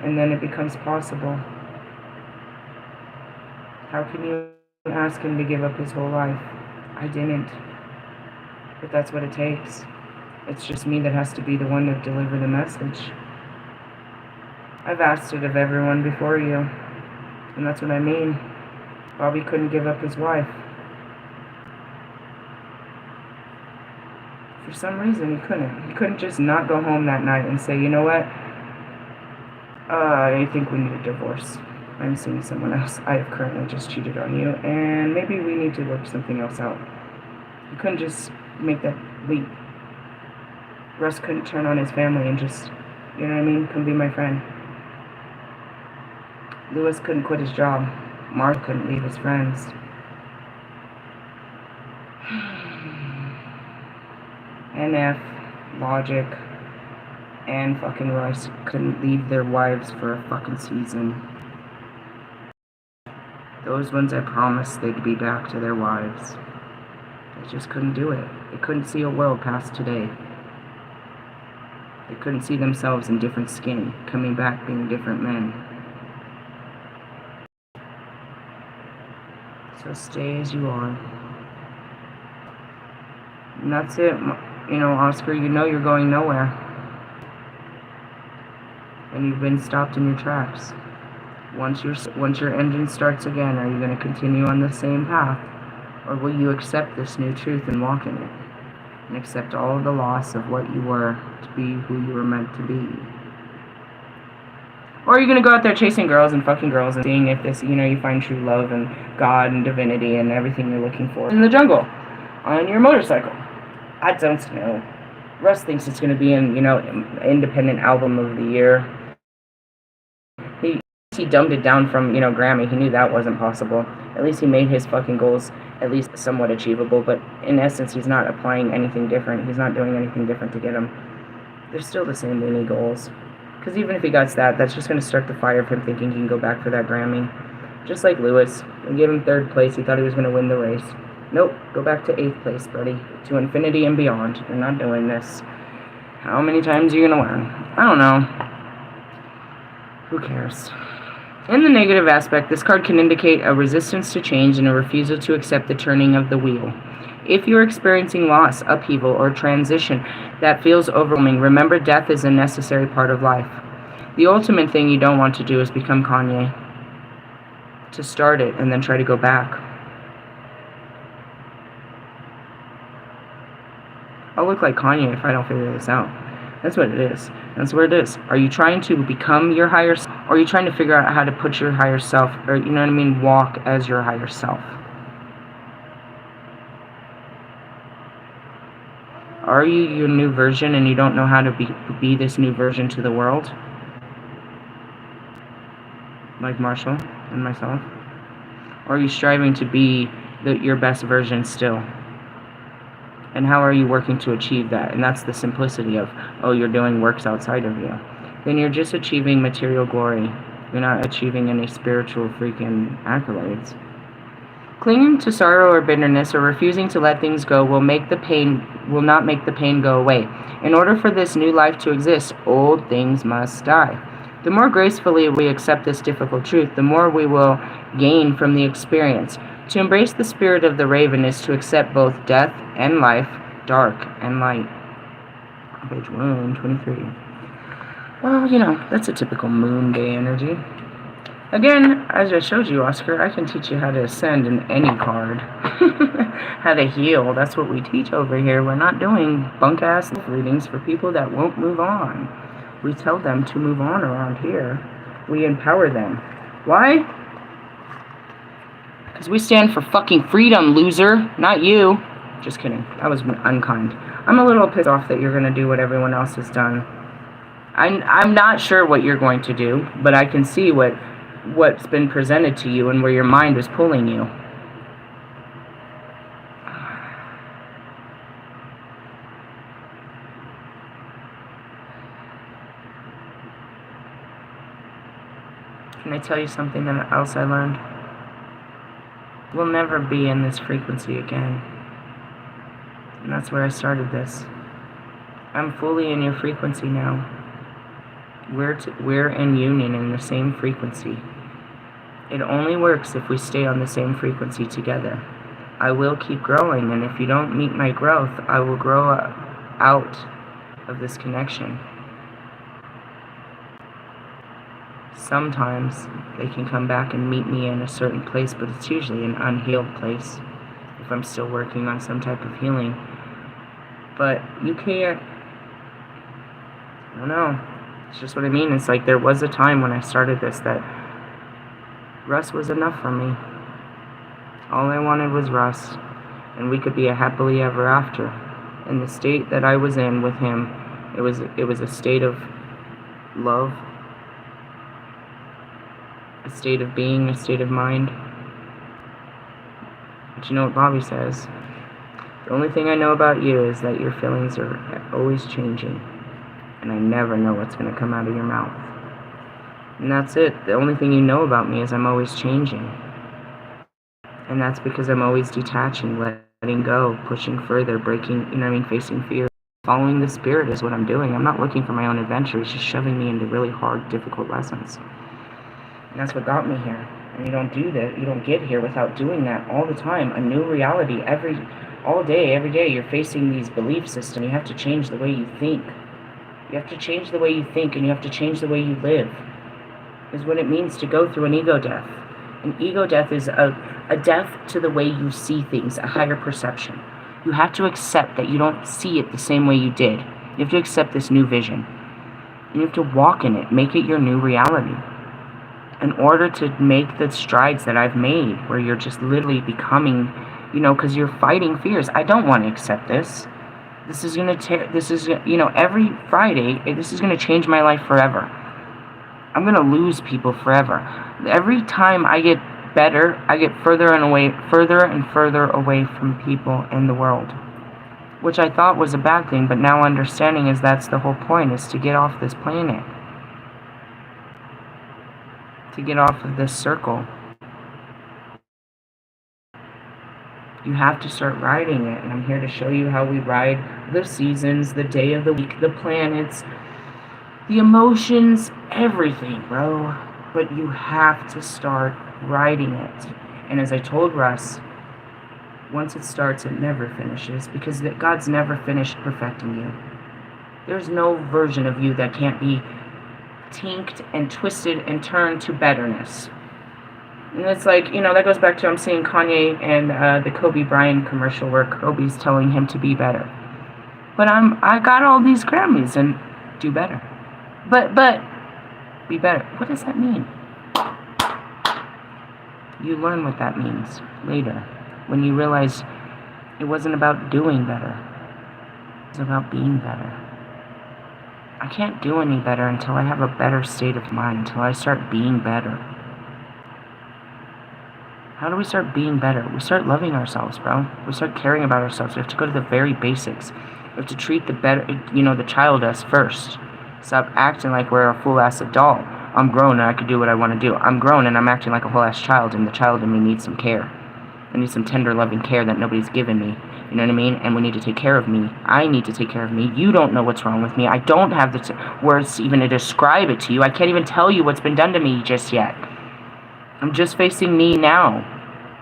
S1: and then it becomes possible. How can you ask him to give up his whole life? I didn't. But that's what it takes. It's just me that has to be the one to deliver the message. I've asked it of everyone before you, and that's what I mean. Bobby couldn't give up his wife. For some reason, he couldn't. He couldn't just not go home that night and say, you know what? I think we need a divorce. I'm seeing someone else. I have currently just cheated on you, and maybe we need to work something else out. He couldn't just make that leap. Russ couldn't turn on his family and just, you know what I mean? Come be my friend. Lewis couldn't quit his job. Mark couldn't leave his friends. NF, Logic, and fucking Royce couldn't leave their wives for a fucking season. Those ones I promised they'd be back to their wives. They just couldn't do it. They couldn't see a world past today. They couldn't see themselves in different skin, coming back being different men. So stay as you are. And that's it. You know, Oscar, you know you're going nowhere. And you've been stopped in your tracks. Once your engine starts again, are you going to continue on the same path? Or will you accept this new truth and walk in it? And accept all of the loss of what you were to be who you were meant to be? Or are you going to go out there chasing girls and fucking girls and seeing if this, you find true love and God and divinity and everything you're looking for in the jungle on your motorcycle? I don't know. Russ thinks it's going to be in, independent album of the year. He dumbed it down from, Grammy. He knew that wasn't possible. At least he made his fucking goals at least somewhat achievable, but in essence, he's not applying anything different. He's not doing anything different to get them. They're still the same mini goals. Because even if he gets that, that's just going to start the fire of him thinking he can go back for that Grammy. Just like Lewis. We gave him 3rd place. He thought he was going to win the race. Nope, go back to 8th place, buddy. To infinity and beyond. You're not doing this. How many times are you going to learn? I don't know. Who cares? In the negative aspect, this card can indicate a resistance to change and a refusal to accept the turning of the wheel. If you're experiencing loss, upheaval, or transition that feels overwhelming, remember death is a necessary part of life. The ultimate thing you don't want to do is become Kanye. To start it and then try to go back. I'll look like Kanye if I don't figure this out. That's what it is. That's where it is. Are you trying to become your higher self? Or are you trying to figure out how to put your higher self, or, walk as your higher self? Are you your new version and you don't know how to be this new version to the world? like Marshall and myself? Or are you striving to be your best version still? And how are you working to achieve that? And that's the simplicity of, oh, you're doing works outside of you. Then you're just achieving material glory. You're not achieving any spiritual freaking accolades. Clinging to sorrow or bitterness or refusing to let things go will not make the pain go away. In order for this new life to exist, old things must die. The more gracefully we accept this difficult truth, the more we will gain from the experience. To embrace the spirit of the raven is to accept both death and life, dark and light. Page 123. Well, that's a typical moon day energy. Again, as I showed you, Oscar, I can teach you how to ascend in any card. How to heal. That's what we teach over here. We're not doing bunk-ass readings for people that won't move on. We tell them to move on around here. We empower them. Why? Because we stand for fucking freedom, loser. Not you. Just kidding. That was unkind. I'm a little pissed off that you're going to do what everyone else has done. I'm not sure what you're going to do, but I can see what's been presented to you and where your mind is pulling you. Can I tell you something else I learned? We'll never be in this frequency again. And that's where I started this. I'm fully in your frequency now. We're in union in the same frequency. It only works if we stay on the same frequency together. I will keep growing, and if you don't meet my growth, I will grow out of this connection. Sometimes they can come back and meet me in a certain place, but it's usually an unhealed place if I'm still working on some type of healing. But you can't, I don't know, it's just what I mean. It's like there was a time when I started this that Russ was enough for me. All I wanted was Russ, and we could be a happily ever after. In the state that I was in with him, it was a state of love, a state of being, a state of mind. But you know what Bobby says? The only thing I know about you is that your feelings are always changing, and I never know what's going to come out of your mouth. And that's it. The only thing you know about me is I'm always changing. And that's because I'm always detaching, letting go, pushing further, breaking, facing fear. Following the spirit is what I'm doing. I'm not looking for my own adventure. It's just shoving me into really hard, difficult lessons. And that's what got me here. And you don't do that. You don't get here without doing that all the time. A new reality all day, every day. You're facing these belief systems. You have to change the way you think. You have to change the way you think, and you have to change the way you live. Is what it means to go through an ego death. An ego death is a death to the way you see things, a higher perception. You have to accept that you don't see it the same way you did. You have to accept this new vision. And you have to walk in it, make it your new reality. In order to make the strides that I've made, where you're just literally becoming, because you're fighting fears. I don't want to accept this. This is going to every Friday, this is going to change my life forever. I'm going to lose people forever. Every time I get better, I get further and further away from people in the world. Which I thought was a bad thing, but now understanding is that's the whole point, is to get off this planet. To get off of this circle. You have to start riding it, and I'm here to show you how we ride the seasons, the day of the week, the planets, the emotions, everything, bro. But you have to start riding it. And as I told Russ, once it starts, it never finishes, because God's never finished perfecting you. There's no version of you that can't be tinked and twisted and turned to betterness. And it's like, that goes back to I'm seeing Kanye and the Kobe Bryant commercial where Kobe's telling him to be better. But I got all these Grammys and do better. But be better. What does that mean? You learn what that means later, when you realize it wasn't about doing better. It was about being better. I can't do any better until I have a better state of mind, until I start being better. How do we start being better? We start loving ourselves, bro. We start caring about ourselves. We have to go to the very basics. We have to treat the child us first. Stop acting like we're a fool-ass adult. I'm grown and I can do what I want to do. I'm grown and I'm acting like a whole-ass child, and the child in me needs some care. I need some tender, loving care that nobody's given me. You know what I mean? And we need to take care of me. I need to take care of me. You don't know what's wrong with me. I don't have the words even to describe it to you. I can't even tell you what's been done to me just yet. I'm just facing me now.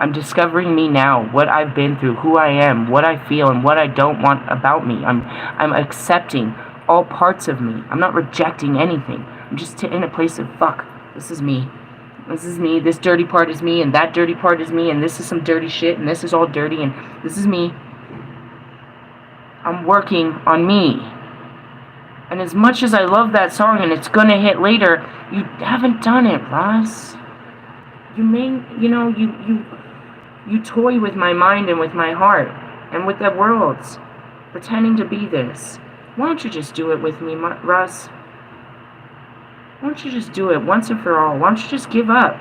S1: I'm discovering me now, what I've been through, who I am, what I feel, and what I don't want about me. I'm accepting all parts of me. I'm not rejecting anything. I'm just in a place of, fuck, this is me. This is me. This dirty part is me, and that dirty part is me, and this is some dirty shit, and this is all dirty, and this is me. I'm working on me. And as much as I love that song, and it's gonna hit later, you haven't done it, Ross. You toy with my mind and with my heart and with the worlds, pretending to be this. Why don't you just do it with me, Russ? Why don't you just do it once and for all? Why don't you just give up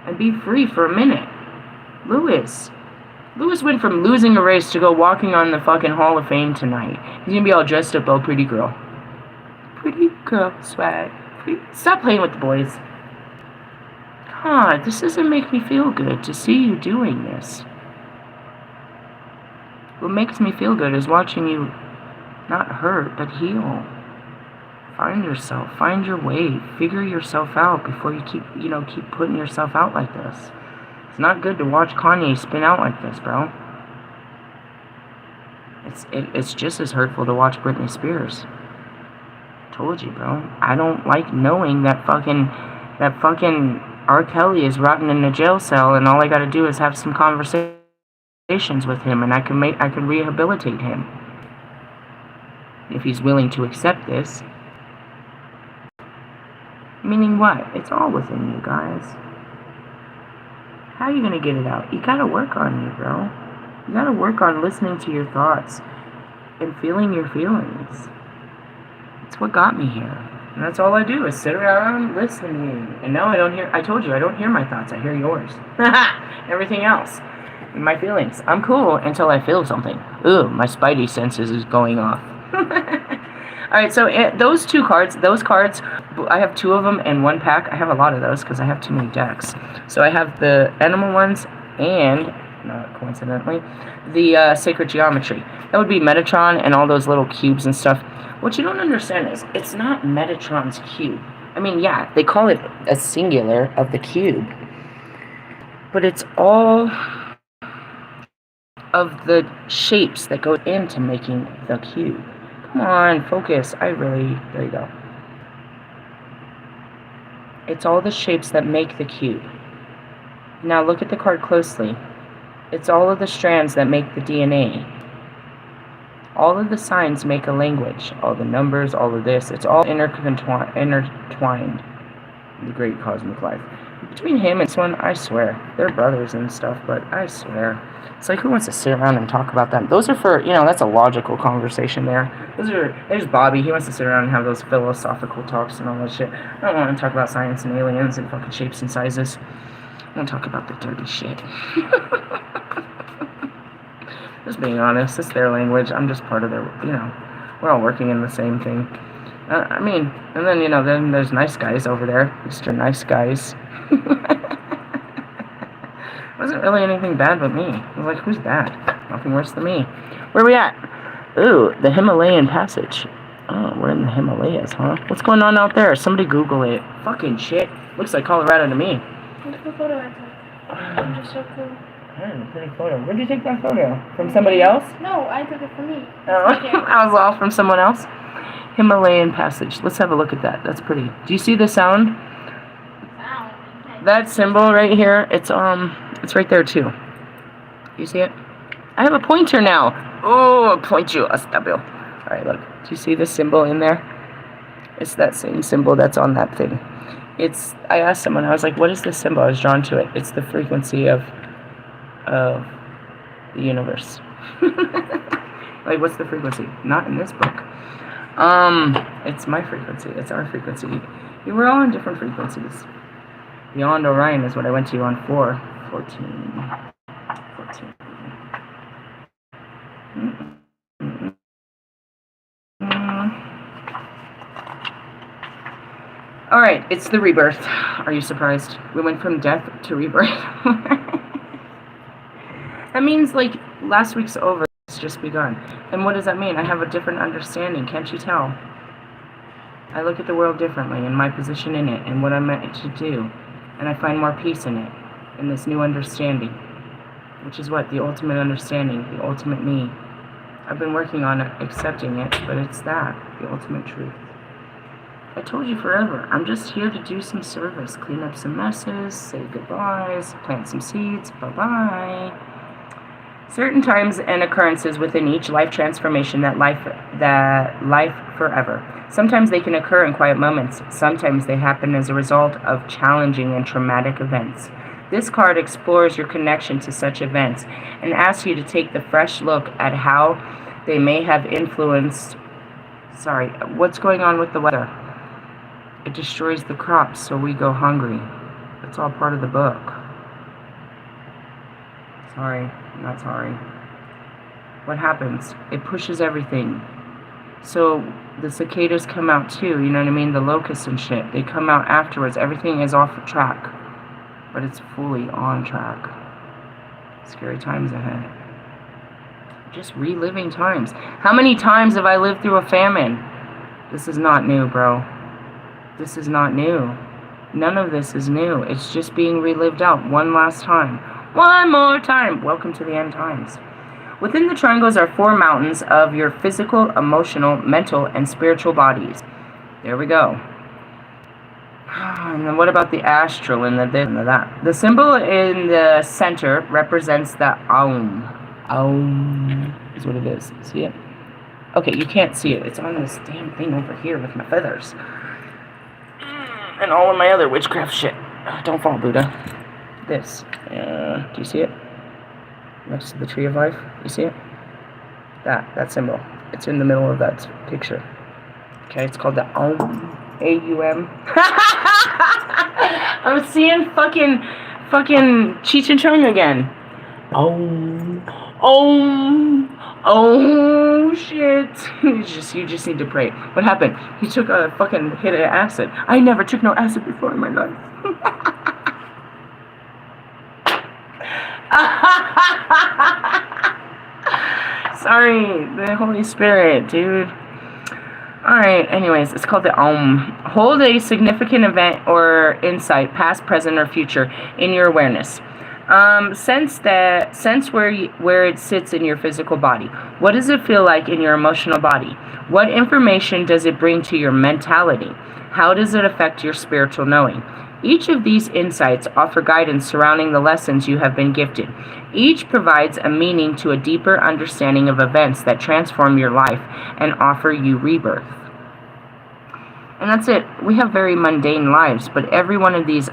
S1: and be free for a minute? Lewis went from losing a race to go walking on the fucking Hall of Fame tonight. He's gonna be all dressed up, all pretty girl. Pretty girl swag. Stop playing with the boys. God, this doesn't make me feel good to see you doing this. What makes me feel good is watching you not hurt, but heal. Find yourself, find your way, figure yourself out before you keep putting yourself out like this. It's not good to watch Kanye spin out like this, bro. It's just as hurtful to watch Britney Spears. Told you, bro. I don't like knowing that fucking R. Kelly is rotting in a jail cell, and all I gotta do is have some conversations with him, and I can rehabilitate him. If he's willing to accept this. Meaning what? It's all within you, guys. How are you gonna get it out? You gotta work on you, bro. You gotta work on listening to your thoughts and feeling your feelings. It's what got me here. And that's all I do is sit around listening. And now I told you, I don't hear my thoughts, I hear yours. Everything else. My feelings. I'm cool until I feel something. Ooh, my spidey senses is going off. Alright, so those cards, I have 2 of them in one pack. I have a lot of those because I have too many decks. So I have the animal ones and, not coincidentally, the sacred geometry. That would be Metatron and all those little cubes and stuff. What you don't understand is, it's not Metatron's cube. I mean, yeah, they call it a singular of the cube. But it's all of the shapes that go into making the cube. Come on, focus. There you go. It's all the shapes that make the cube. Now look at the card closely. It's all of the strands that make the DNA. All of the signs make a language. All the numbers, all of this. It's all intertwined. The great cosmic life. Between him and this one, I swear. They're brothers and stuff, but I swear. It's like, who wants to sit around and talk about them? Those are for, that's a logical conversation there. There's Bobby. He wants to sit around and have those philosophical talks and all that shit. I don't want to talk about science and aliens and fucking shapes and sizes. I want to talk about the dirty shit. Just being honest, it's their language. I'm just part of their, we're all working in the same thing. And then, then there's nice guys over there. Mr. Nice Guys. Wasn't really anything bad but me. I was like, who's bad? Nothing worse than me. Where are we at? Ooh, the Himalayan Passage. Oh, we're in the Himalayas, huh? What's going on out there? Somebody Google it. Fucking shit. Looks like Colorado to me.
S2: Look at the photo I took. I'm just so cool.
S1: A pretty photo. Where'd you take that photo? From somebody else?
S2: No, I took it from me.
S1: Oh, I was off from someone else. Himalayan Passage. Let's have a look at that. That's pretty. Do you see the sound? That symbol right here, it's right there too. You see it? I have a pointer now. Oh, I'll point you a stubble. Alright, look. Do you see the symbol in there? It's that same symbol that's on that thing. I asked someone, I was like, what is this symbol? I was drawn to it. It's the frequency of the universe. Like, what's the frequency? Not in this book. It's my frequency. It's our frequency. We're all on different frequencies. Beyond Orion is what I went to on 4. 14. 14. Alright, it's the rebirth. Are you surprised? We went from death to rebirth. That means, like, last week's over. It's just begun. And what does that mean? I have a different understanding. Can't you tell? I look at the world differently and my position in it and what I'm meant to do. And I find more peace in it, in this new understanding. Which is what? The ultimate understanding, the ultimate me. I've been working on it, accepting it, but it's that, the ultimate truth. I told you forever, I'm just here to do some service, clean up some messes, say goodbyes, plant some seeds, bye-bye. Certain times and occurrences within each life transformation that life forever. Sometimes they can occur in quiet moments. Sometimes they happen as a result of challenging and traumatic events. This card explores your connection to such events and asks you to take the fresh look at how they may have influenced... Sorry, what's going on with the weather? It destroys the crops, so we go hungry. That's all part of the book. Sorry, not sorry. What happens? It pushes everything. So the cicadas come out too, you know what I mean? The locusts and shit. They come out afterwards. Everything is off track. But it's fully on track. Scary times ahead. Just reliving times. How many times have I lived through a famine? This is not new, bro. This is not new. None of this is new. It's just being relived out one last time. One more time. Welcome to the end times. Within the triangles are 4 mountains of your physical, emotional, mental, and spiritual bodies. There we go. And then what about the astral and the this and the that? The symbol in the center represents the Aum. Aum is what it is. See it? Okay, you can't see it. It's on this damn thing over here with my feathers. And all of my other witchcraft shit. Don't fall, Buddha. This. Do you see it? Next to the tree of life. You see it? That symbol. It's in the middle of that picture. Okay, it's called the Aum. A-U-M. I'm seeing fucking Cheech and Chong again. Oh shit. You just need to pray. What happened? He took a fucking hit of acid. I never took no acid before in my life. Sorry, the Holy Spirit, dude. Alright, anyways, it's called the Aum. Hold a significant event or insight, past, present, or future, in your awareness. Sense where it sits in your physical body. What does it feel like in your emotional body? What information does it bring to your mentality? How does it affect your spiritual knowing? Each of these insights offer guidance surrounding the lessons you have been gifted. Each provides a meaning to a deeper understanding of events that transform your life and offer you rebirth. And that's it. We have very mundane lives, but every one of these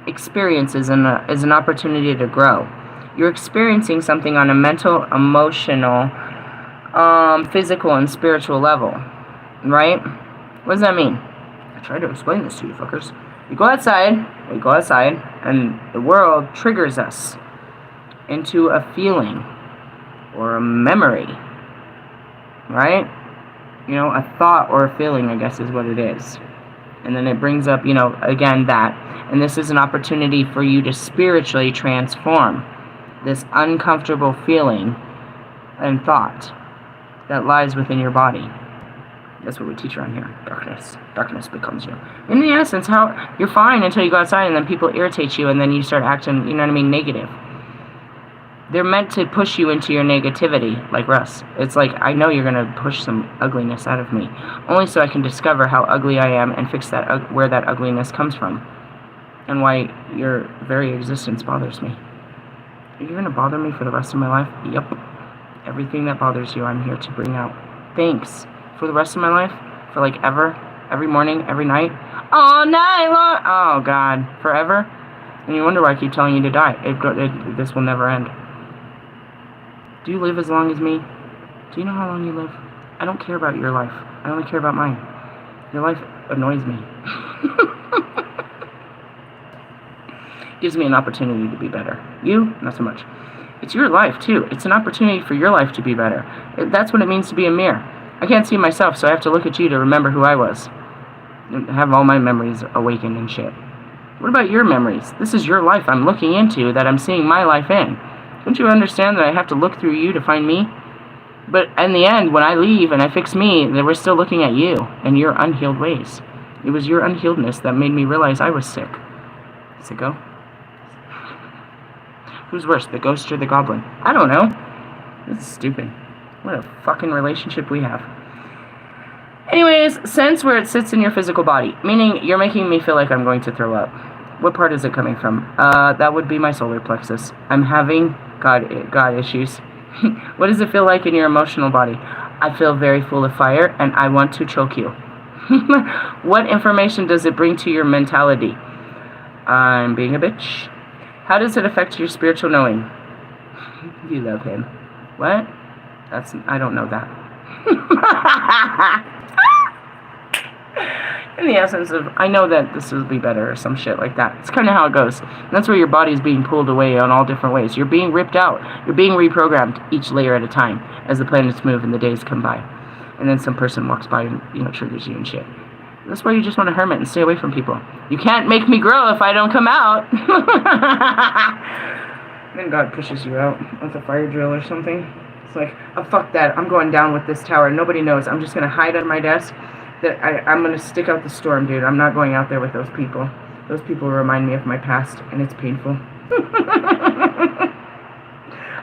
S1: experiences is an opportunity to grow. You're experiencing something on a mental, emotional, physical, and spiritual level. Right? What does that mean? I tried to explain this to you fuckers. We go outside, and the world triggers us into a feeling or a memory, right? You know, a thought or a feeling, I guess is what it is. And then it brings up, you know, again that. And this is an opportunity for you to spiritually transform this uncomfortable feeling and thought that lies within your body. That's what we teach around here. Darkness becomes you. In the essence, how you're fine until you go outside and then people irritate you and then you start acting, you know what I mean, negative. They're meant to push you into your negativity, like Russ. It's like, I know you're going to push some ugliness out of me, only so I can discover how ugly I am and fix that where that ugliness comes from and why your very existence bothers me. Are you going to bother me for the rest of my life? Yep. Everything that bothers you, I'm here to bring out. Thanks. For the rest of my life, for like ever, every morning, every night, all night long. Oh God, forever. And you wonder why I keep telling you to die. This will never end. Do you live as long as me? Do you know how long you live? I don't care about your life. I only care about mine. Your life annoys me. Gives me an opportunity to be better. You, not so much. It's your life, too. It's an opportunity for your life to be better. That's what it means to be a mirror. I can't see myself, so I have to look at you to remember who I was. And have all my memories awakened and shit. What about your memories? This is your life I'm looking into, that I'm seeing my life in. Don't you understand that I have to look through you to find me? But in the end, when I leave and I fix me, they were still looking at you and your unhealed ways. It was your unhealedness that made me realize I was sick. Sicko. Who's worse, the ghost or the goblin? I don't know. That's stupid. What a fucking relationship we have. Anyways, sense where it sits in your physical body. Meaning, you're making me feel like I'm going to throw up. What part is it coming from? That would be my solar plexus. I'm having God issues. What does it feel like in your emotional body? I feel very full of fire, and I want to choke you. What information does it bring to your mentality? I'm being a bitch. How does it affect your spiritual knowing? You love him. What? I don't know that. In the essence of, I know that this will be better or some shit like that. It's kind of how it goes. And that's where your body is being pulled away on all different ways. You're being ripped out. You're being reprogrammed each layer at a time as the planets move and the days come by. And then some person walks by and, triggers you and shit. That's why you just want to hermit and stay away from people. You can't make me grow if I don't come out. Then God pushes you out with a fire drill or something. It's like, oh, fuck that. I'm going down with this tower. Nobody knows. I'm just going to hide under my desk. I'm going to stick out the storm, dude. I'm not going out there with those people. Those people remind me of my past, and it's painful.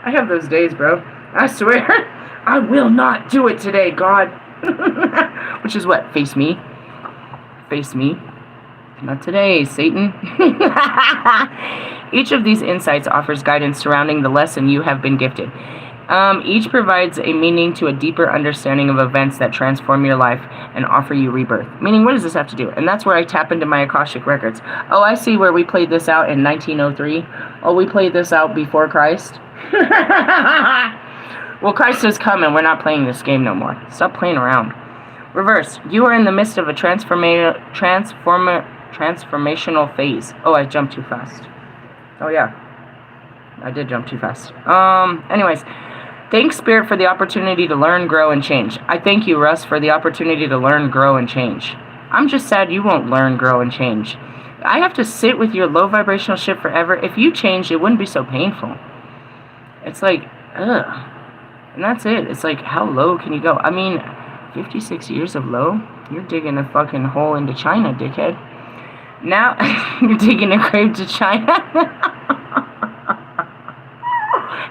S1: I have those days, bro. I swear. I will not do it today, God. Which is what? Face me. Face me. Not today, Satan. Each of these insights offers guidance surrounding the lesson you have been gifted. Each provides a meaning to a deeper understanding of events that transform your life and offer you rebirth. Meaning, what does this have to do? And that's where I tap into my Akashic records. Oh, I see where we played this out in 1903. Oh, we played this out before Christ. Well, Christ has come and we're not playing this game no more. Stop playing around. Reverse. You are in the midst of a transformational phase. Oh, I jumped too fast. Oh, yeah. I did jump too fast. Anyways. Thanks, Spirit, for the opportunity to learn, grow, and change. I thank you, Russ, for the opportunity to learn, grow, and change. I'm just sad you won't learn, grow, and change. I have to sit with your low vibrational shit forever. If you changed, it wouldn't be so painful. It's like, ugh. And that's it. It's like, how low can you go? I mean, 56 years of low? You're digging a fucking hole into China, dickhead. Now, you're digging a grave to China?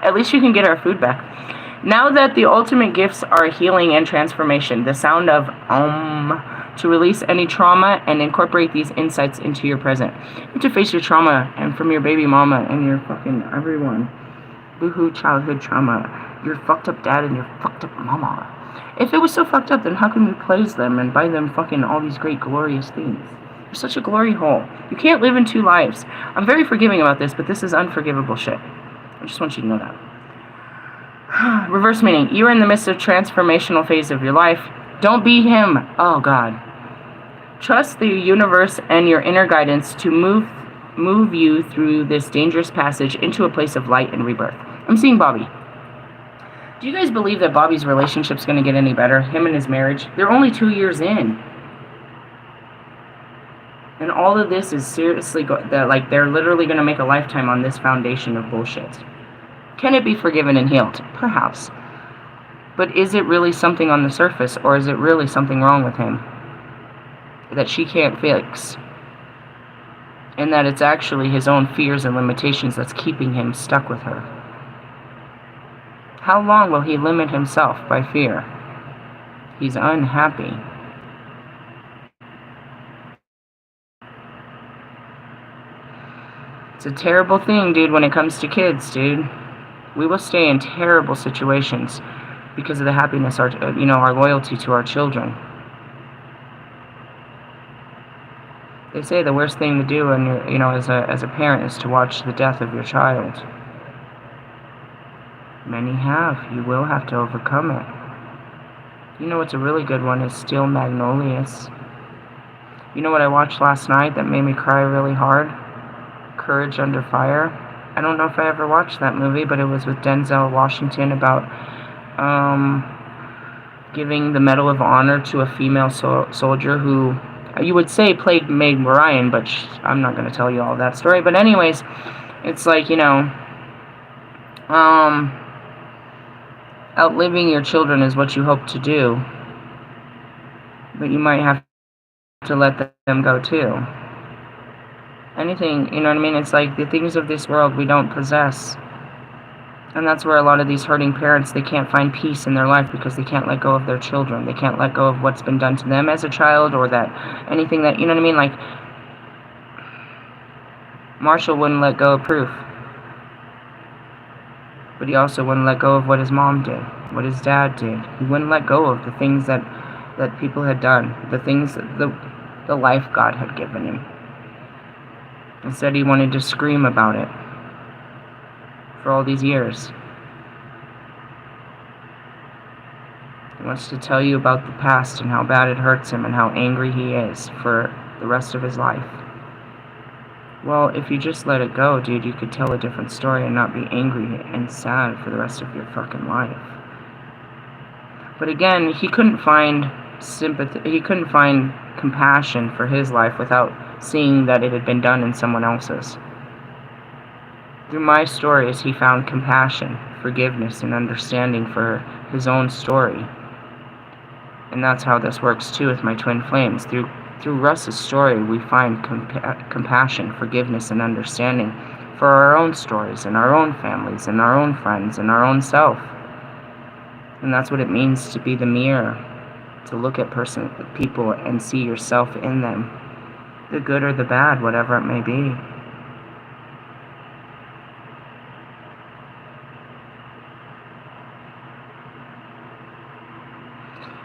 S1: At least you can get our food back. Now that the ultimate gifts are healing and transformation, the sound of to release any trauma and incorporate these insights into your present. You have to face your trauma and from your baby mama and your fucking everyone. Boohoo childhood trauma. Your fucked up dad and your fucked up mama. If it was so fucked up, then how can we praise them and buy them fucking all these great glorious things? You're such a glory hole. You can't live in two lives. I'm very forgiving about this, but this is unforgivable shit. I just want you to know that. Reverse meaning, you are in the midst of transformational phase of your life. Don't be him. Oh, God. Trust the universe and your inner guidance to move you through this dangerous passage into a place of light and rebirth. I'm seeing Bobby. Do you guys believe that Bobby's relationship's going to get any better? Him and his marriage? They're only 2 years in. And all of this is seriously, they're literally going to make a lifetime on this foundation of bullshit. Can it be forgiven and healed? Perhaps. But is it really something on the surface, or is it really something wrong with him that she can't fix? And that it's actually his own fears and limitations that's keeping him stuck with her. How long will he limit himself by fear? He's unhappy. It's a terrible thing, dude, when it comes to kids, dude. We will stay in terrible situations because of the happiness, our loyalty to our children. They say the worst thing to do, as a parent, is to watch the death of your child. Many have. You will have to overcome it. You know what's a really good one is Steel Magnolias. You know what I watched last night that made me cry really hard? Courage Under Fire. I don't know if I ever watched that movie, but it was with Denzel Washington about giving the Medal of Honor to a female soldier who you would say played Meg Ryan, but I'm not going to tell you all that story. But anyways, it's like, you know, outliving your children is what you hope to do, but you might have to let them go too. Anything, you know what I mean? It's like the things of this world we don't possess. And that's where a lot of these hurting parents, they can't find peace in their life because they can't let go of their children. They can't let go of what's been done to them as a child, or that anything that, you know what I mean? Like, Marshall wouldn't let go of Proof. But he also wouldn't let go of what his mom did, what his dad did. He wouldn't let go of the things that people had done, the things, the life God had given him. Instead, he wanted to scream about it for all these years. He wants to tell you about the past and how bad it hurts him and how angry he is for the rest of his life. Well, if you just let it go, dude, you could tell a different story and not be angry and sad for the rest of your fucking life. But again, he couldn't find sympathy, he couldn't find compassion for his life without seeing that it had been done in someone else's. Through my stories, he found compassion, forgiveness, and understanding for his own story. And that's how this works too with my twin flames. Through Russ's story, we find compassion, forgiveness, and understanding for our own stories and our own families and our own friends and our own self. And that's what it means to be the mirror, to look at people and see yourself in them, the good or the bad, whatever it may be.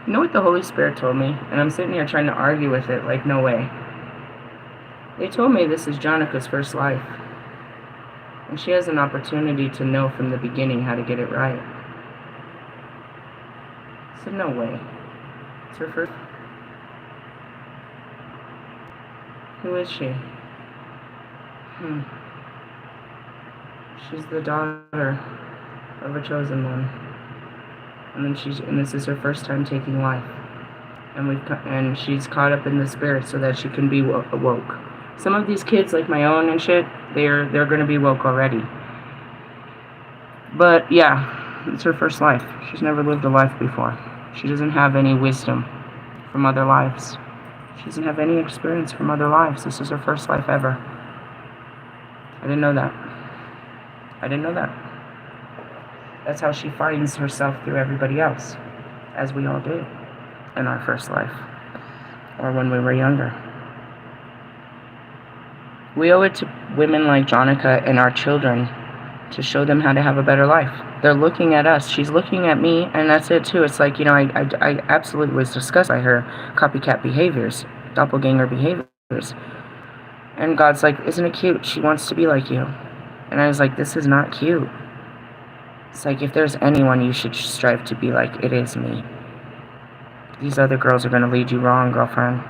S1: You know what the Holy Spirit told me? And I'm sitting here trying to argue with it, like, no way. They told me this is Jonica's first life. And she has an opportunity to know from the beginning how to get it right. I said, no way. It's her first. Who is she? She's the daughter of a chosen one. And this is her first time taking life, and she's caught up in the spirit so that she can be awoke. Some of these kids, like my own and shit, they're gonna be woke already. But yeah, it's her first life. She's never lived a life before. She doesn't have any wisdom from other lives. She doesn't have any experience from other lives. This is her first life ever. I didn't know that. That's how she finds herself through everybody else, as we all do in our first life, or when we were younger. We owe it to women like Jonica and our children to show them how to have a better life. They're looking at us. She's looking at me, and that's it too. It's like, you know, I absolutely was disgusted by her copycat behaviors, doppelganger behaviors. And God's like, isn't it cute? She wants to be like you. And I was like, this is not cute. It's like, if there's anyone you should strive to be like, it is me. These other girls are going to lead you wrong, girlfriend.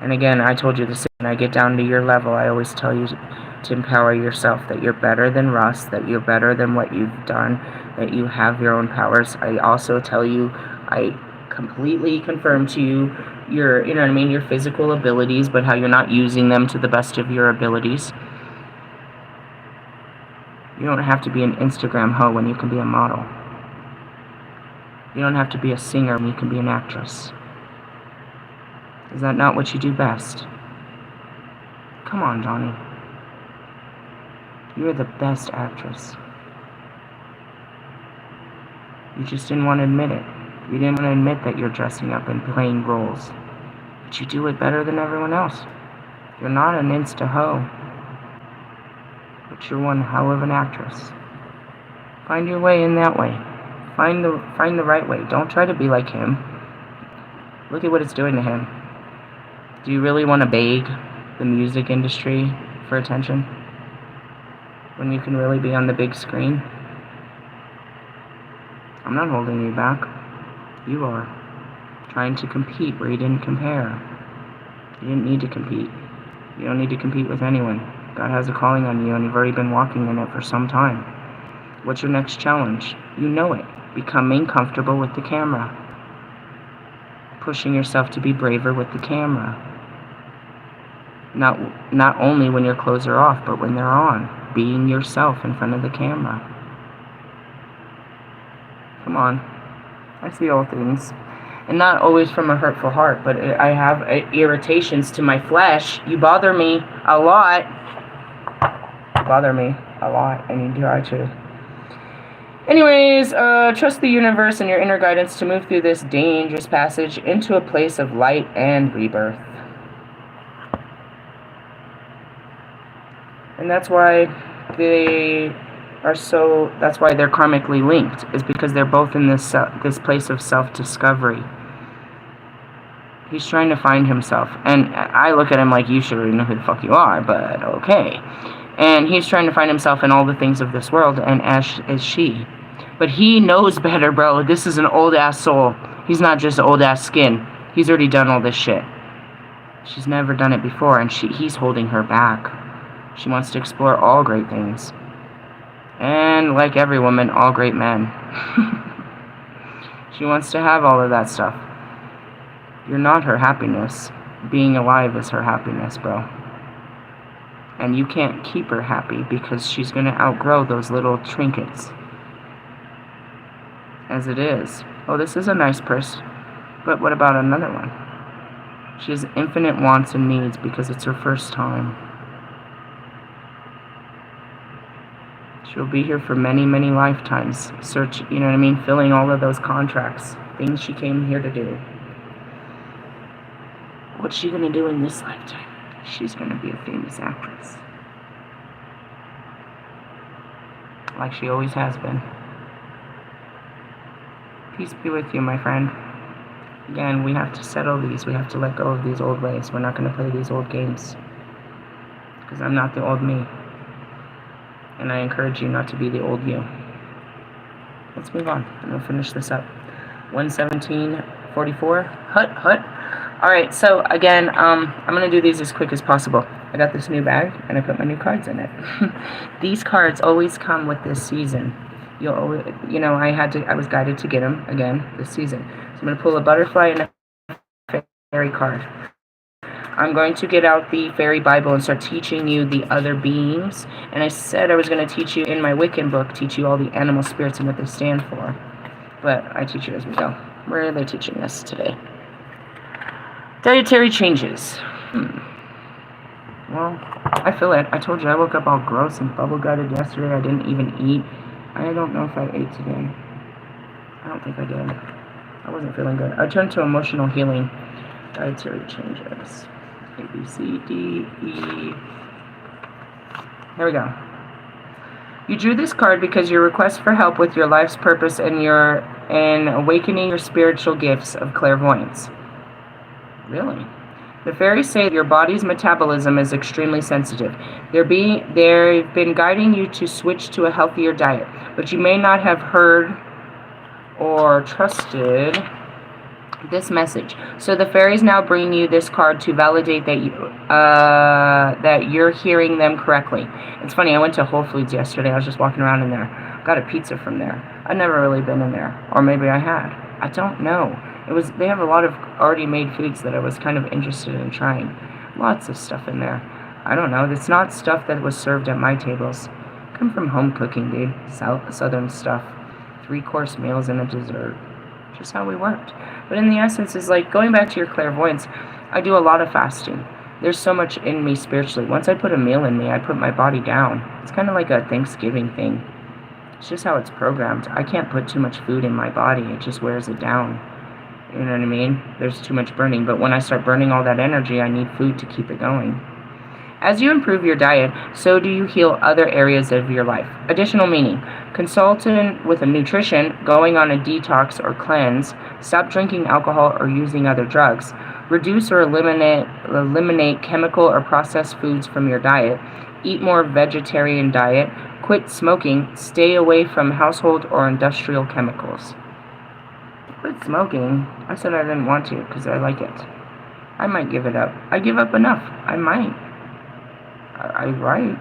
S1: And again, I told you the same. When I get down to your level, I always tell you to empower yourself, that you're better than Russ, that you're better than what you've done, that you have your own powers. I also tell you, I completely confirm to you your, you know what I mean, your physical abilities, but how you're not using them to the best of your abilities. You don't have to be an Instagram hoe when you can be a model. You don't have to be a singer when you can be an actress. Is that not what you do best? Come on, Johnny. You're the best actress. You just didn't want to admit it. You didn't want to admit that you're dressing up and playing roles. But you do it better than everyone else. You're not an Insta hoe. But you're one hell of an actress. Find your way in that way. Find the right way. Don't try to be like him. Look at what it's doing to him. Do you really want to beg the music industry for attention when you can really be on the big screen? I'm not holding you back. You are. Trying to compete where you didn't compare. You didn't need to compete. You don't need to compete with anyone. God has a calling on you, and you've already been walking in it for some time. What's your next challenge? You know it. Becoming comfortable with the camera. Pushing yourself to be braver with the camera. Not only when your clothes are off, but when they're on. Being yourself in front of the camera. Come on. I see all things. And not always from a hurtful heart, but I have irritations to my flesh. You bother me a lot. You bother me a lot, and you try to. Anyways, trust the universe and your inner guidance to move through this dangerous passage into a place of light and rebirth. And that's why that's why they're karmically linked, is because they're both in this place of self-discovery. He's trying to find himself, and I look at him like, you should already know who the fuck you are, but okay. And he's trying to find himself in all the things of this world, and as is she. But he knows better, bro. This is an old-ass soul. He's not just old-ass skin. He's already done all this shit. She's never done it before, and he's holding her back. She wants to explore all great things. And like every woman, all great men. She wants to have all of that stuff. You're not her happiness. Being alive is her happiness, bro. And you can't keep her happy because she's going to outgrow those little trinkets. As it is. Oh, this is a nice purse. But what about another one? She has infinite wants and needs because it's her first time. She'll be here for many, many lifetimes. You know what I mean? Filling all of those contracts. Things she came here to do. What's she going to do in this lifetime? She's going to be a famous actress. Like she always has been. Peace be with you, my friend. Again, we have to settle these. We have to let go of these old ways. We're not going to play these old games. Because I'm not the old me. And I encourage you not to be the old you. Let's move on. And we'll finish this up. 117:44. Hut. Alright, so again, I'm going to do these as quick as possible. I got this new bag, and I put my new cards in it. These cards always come with this season. You'll always, I was guided to get them, again, this season. So I'm going to pull a butterfly and a fairy card. I'm going to get out the fairy Bible and start teaching you the other beings. And I said I was going to teach you in my Wiccan book, teach you all the animal spirits and what they stand for. But I teach you as we go. Where are they teaching us today? Dietary changes. Well, I feel it. I told you I woke up all gross and bubble-gutted yesterday. I didn't even eat. I don't know if I ate today. I don't think I did. I wasn't feeling good. I turned to emotional healing. Dietary changes. A, B, C, D, E. Here we go. You drew this card because your request for help with your life's purpose and in awakening your spiritual gifts of clairvoyance. Really? The fairies say your body's metabolism is extremely sensitive. They've been guiding you to switch to a healthier diet, but you may not have heard or trusted this message. So the fairies now bring you this card to validate that you're hearing them correctly. It's funny, I went to Whole Foods yesterday. I was just walking around in there. Got a pizza from there. I've never really been in there. Or maybe I had. I don't know. They have a lot of already made foods that I was kind of interested in trying. Lots of stuff in there. I don't know. It's not stuff that was served at my tables. Come from home cooking, dude. Southern stuff. 3-course meals and a dessert. Just how we worked. But in the essence is like, going back to your clairvoyance, I do a lot of fasting. There's so much in me spiritually. Once I put a meal in me, I put my body down. It's kind of like a Thanksgiving thing. It's just how it's programmed. I can't put too much food in my body. It just wears it down. You know what I mean? There's too much burning. But when I start burning all that energy, I need food to keep it going. As you improve your diet, so do you heal other areas of your life. Additional meaning. Consultant with a nutrition, going on a detox or cleanse, stop drinking alcohol or using other drugs, reduce or eliminate chemical or processed foods from your diet, eat more vegetarian diet, quit smoking, stay away from household or industrial chemicals. Quit smoking. I said I didn't want to because I like it. I might give it up. I give up enough. I might. I write.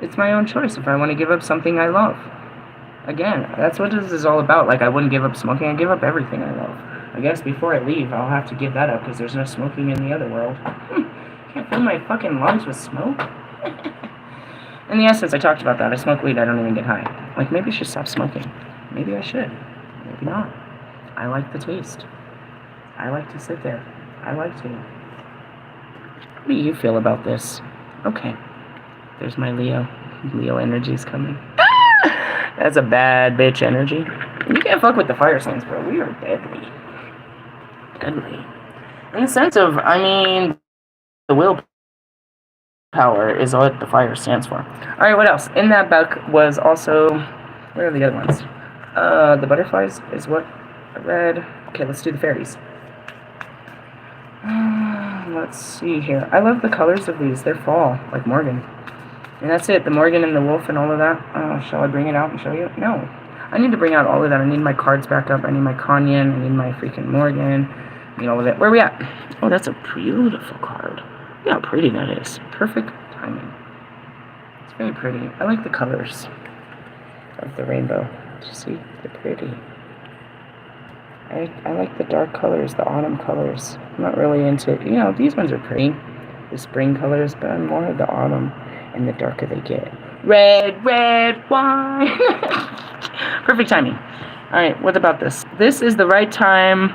S1: It's my own choice if I want to give up something I love. Again, that's what this is all about. Like, I wouldn't give up smoking. I give up everything I love. I guess before I leave, I'll have to give that up because there's no smoking in the other world. Can't fill my fucking lungs with smoke. In the essence, I talked about that. I smoke weed. I don't even get high. Like, maybe I should stop smoking. Maybe I should. Maybe not. I like the taste. I like to sit there. I like to. How do you feel about this? Okay. There's my Leo. Leo energy's coming. That's a bad bitch energy. You can't fuck with the fire signs, bro. We are deadly. Deadly. In the sense of, I mean, the willpower is what the fire stands for. Alright, what else? In that book was also... Where are the other ones? The butterflies is what I read. Okay, let's do the fairies. Let's see here. I love the colors of these. They're fall, like Morgan. And that's it, the Morgan and the wolf and all of that. Shall I bring it out and show you? No. I need to bring out all of that. I need my cards back up. I need my Kanyan. I need my freaking Morgan. I need all of it. Where are we at? Oh, that's a beautiful card. Look how pretty that is. Perfect timing. It's very pretty. I like the colors of the rainbow. Do you see? They're pretty. I like the dark colors, the autumn colors. I'm not really into, these ones are pretty. The spring colors, but I'm more of the autumn. And the darker they get. Red, red wine. Perfect timing. Alright, what about this? This is the right time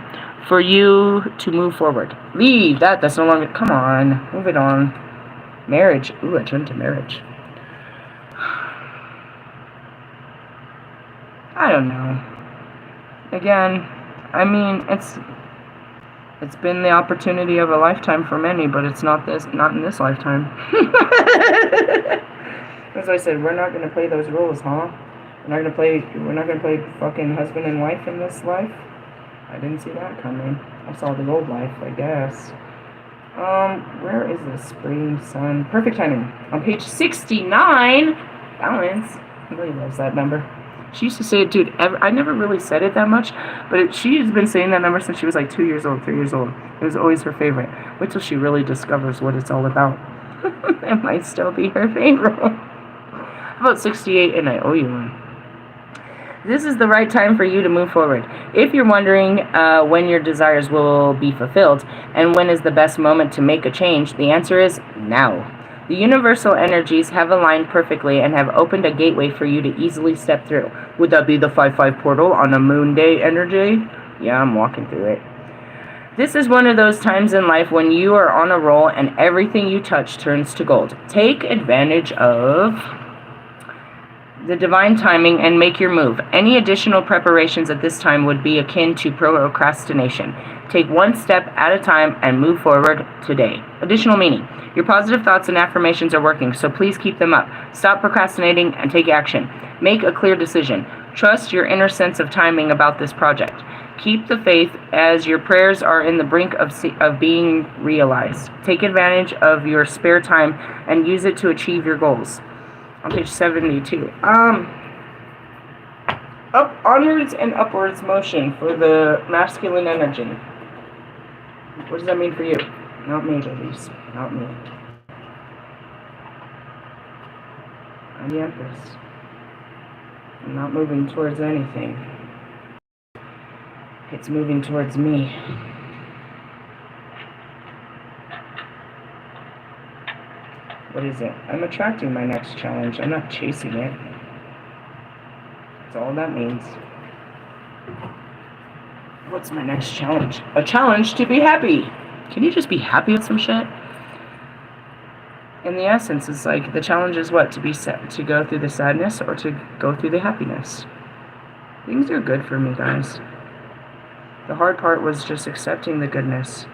S1: for you to move forward. Leave that. That's no longer... Come on. Move it on. Marriage. Ooh, I turned to marriage. I don't know. Again, I mean, it's been the opportunity of a lifetime for many, but it's not in this lifetime. As I said, we're not going to play those rules, huh? We're not going to play fucking husband and wife in this life. I didn't see that coming. I saw the old life, I guess. Where is the spring sun? Perfect timing. On page 69, balance. Everybody loves that number. She used to say it, dude, I never really said it that much, but she has been saying that number since she was like 2 years old, 3 years old. It was always her favorite. Wait till she really discovers what it's all about. It might still be her favorite. How about 68, and I owe you one. This is the right time for you to move forward. If you're wondering when your desires will be fulfilled, and when is the best moment to make a change, the answer is now. The universal energies have aligned perfectly and have opened a gateway for you to easily step through. Would that be the 5-5 portal on a moon day energy? Yeah, I'm walking through it. This is one of those times in life when you are on a roll and everything you touch turns to gold. Take advantage of the divine timing and make your move. Any additional preparations at this time would be akin to procrastination. Take one step at a time and move forward today. Additional meaning. Your positive thoughts and affirmations are working, so please keep them up. Stop procrastinating and take action. Make a clear decision. Trust your inner sense of timing about this project. Keep the faith as your prayers are in the brink of being realized. Take advantage of your spare time and use it to achieve your goals. On page 72. Onwards and upwards motion for the masculine energy. What does that mean for you? Not me, ladies. Not me. I'm the Empress. I'm not moving towards anything. It's moving towards me. What is it? I'm attracting my next challenge. I'm not chasing it. That's all that means. What's my next challenge? A challenge to be happy. Can you just be happy with some shit? In the essence, it's like the challenge is what? To go through the sadness or to go through the happiness. Things are good for me, guys. The hard part was just accepting the goodness.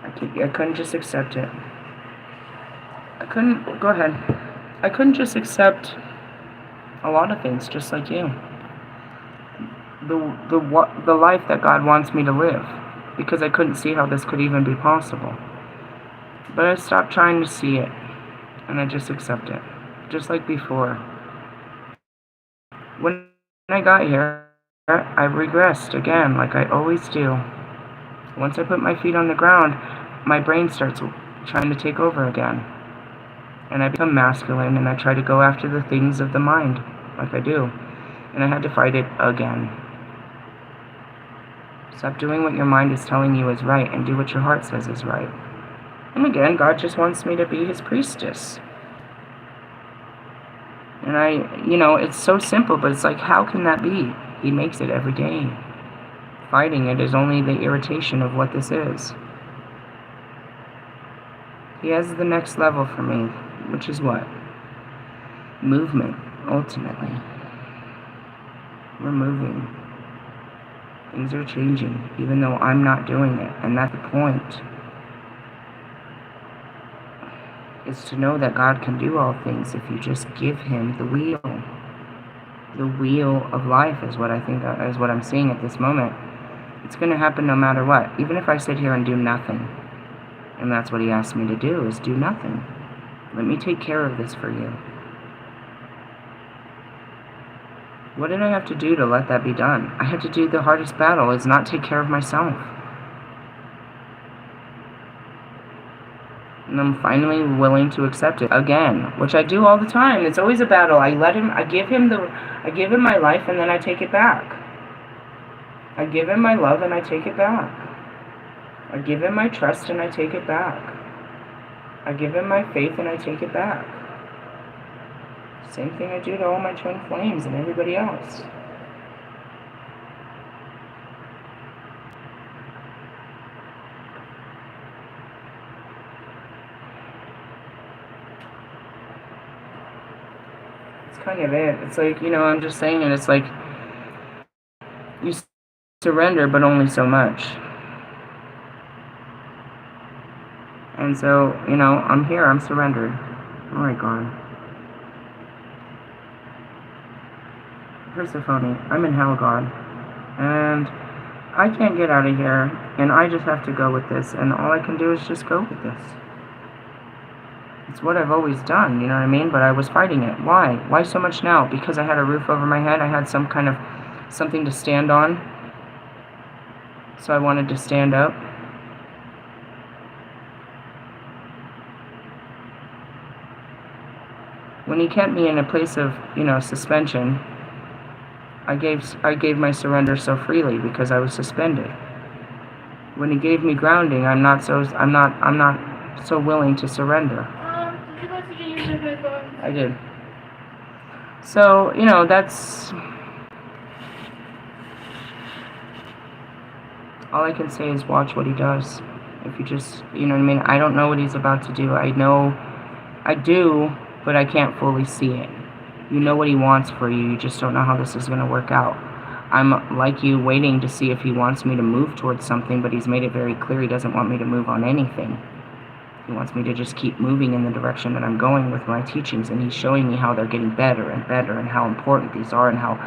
S1: I couldn't just accept it. Go ahead. I couldn't just accept a lot of things, just like you. The life that God wants me to live, because I couldn't see how this could even be possible. But I stopped trying to see it, and I just accept it, just like before. When I got here, I regressed again, like I always do. Once I put my feet on the ground, my brain starts trying to take over again. And I become masculine, and I try to go after the things of the mind, like I do. And I had to fight it again. Stop doing what your mind is telling you is right, and do what your heart says is right. And again, God just wants me to be his priestess. And it's so simple, but it's like, how can that be? He makes it every day. Fighting it is only the irritation of what this is. He has the next level for me, which is what? Movement, ultimately. We're moving. Things are changing, even though I'm not doing it. And that's the point. Is to know that God can do all things if you just give him the wheel. The wheel of life is what I think is what I'm seeing at this moment. It's going to happen no matter what. Even if I sit here and do nothing. And that's what he asked me to do, is do nothing. Let me take care of this for you. What did I have to do to let that be done? I had to do the hardest battle, is not take care of myself. And I'm finally willing to accept it again, which I do all the time. It's always a battle. I give him my life, and then I take it back. I give him my love, and I take it back. I give him my trust, and I take it back. I give him my faith, and I take it back. Same thing I do to all my twin flames and everybody else. It's kind of it. It's like, I'm just saying it. It's like, you surrender, but only so much. And so, I'm here, I'm surrendered. Alright, God. Persephone, I'm in hell, God. And I can't get out of here, and I just have to go with this, and all I can do is just go with this. It's what I've always done, you know what I mean? But I was fighting it. Why? Why so much now? Because I had a roof over my head, I had some kind of something to stand on. So I wanted to stand up. When he kept me in a place of, suspension, I gave my surrender so freely because I was suspended. When he gave me grounding, I'm not so willing to surrender.
S2: Did you message and use your headphones?
S1: I did. So, that's all I can say is watch what he does. If you just, I don't know what he's about to do. I do, but I can't fully see it. You know what he wants for you, you just don't know how this is going to work out. I'm like you, waiting to see if he wants me to move towards something, but he's made it very clear he doesn't want me to move on anything. He wants me to just keep moving in the direction that I'm going with my teachings, and he's showing me how they're getting better and better, and how important these are, and how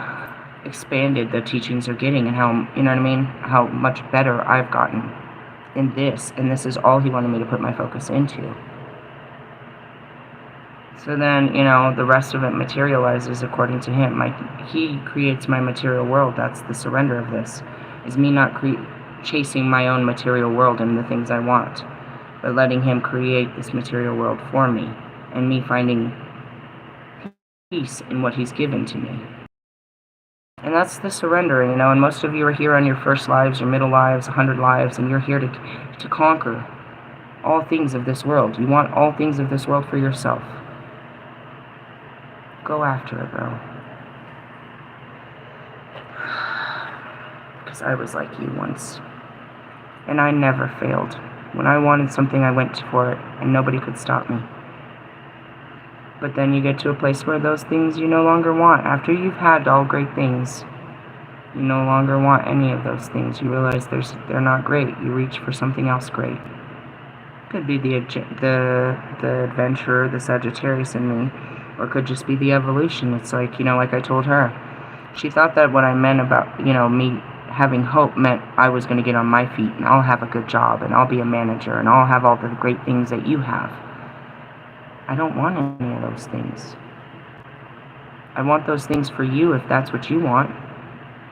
S1: expanded the teachings are getting, and how, how much better I've gotten in this, and this is all he wanted me to put my focus into. So then, the rest of it materializes according to him. He creates my material world. That's the surrender of this, is me not chasing my own material world and the things I want, but letting him create this material world for me, and me finding peace in what he's given to me. And that's the surrendering, and most of you are here on your first lives, your middle lives, 100 lives, and you're here to conquer all things of this world. You want all things of this world for yourself. Go after it, bro. Because I was like you once. And I never failed. When I wanted something, I went for it, and nobody could stop me. But then you get to a place where those things you no longer want. After you've had all great things, you no longer want any of those things. You realize they're not great. You reach for something else great. Could be the adventurer, the Sagittarius in me, or it could just be the evolution. It's like, like I told her. She thought that what I meant about, me having hope meant I was going to get on my feet, and I'll have a good job, and I'll be a manager, and I'll have all the great things that you have. I don't want any of those things. I want those things for you if that's what you want,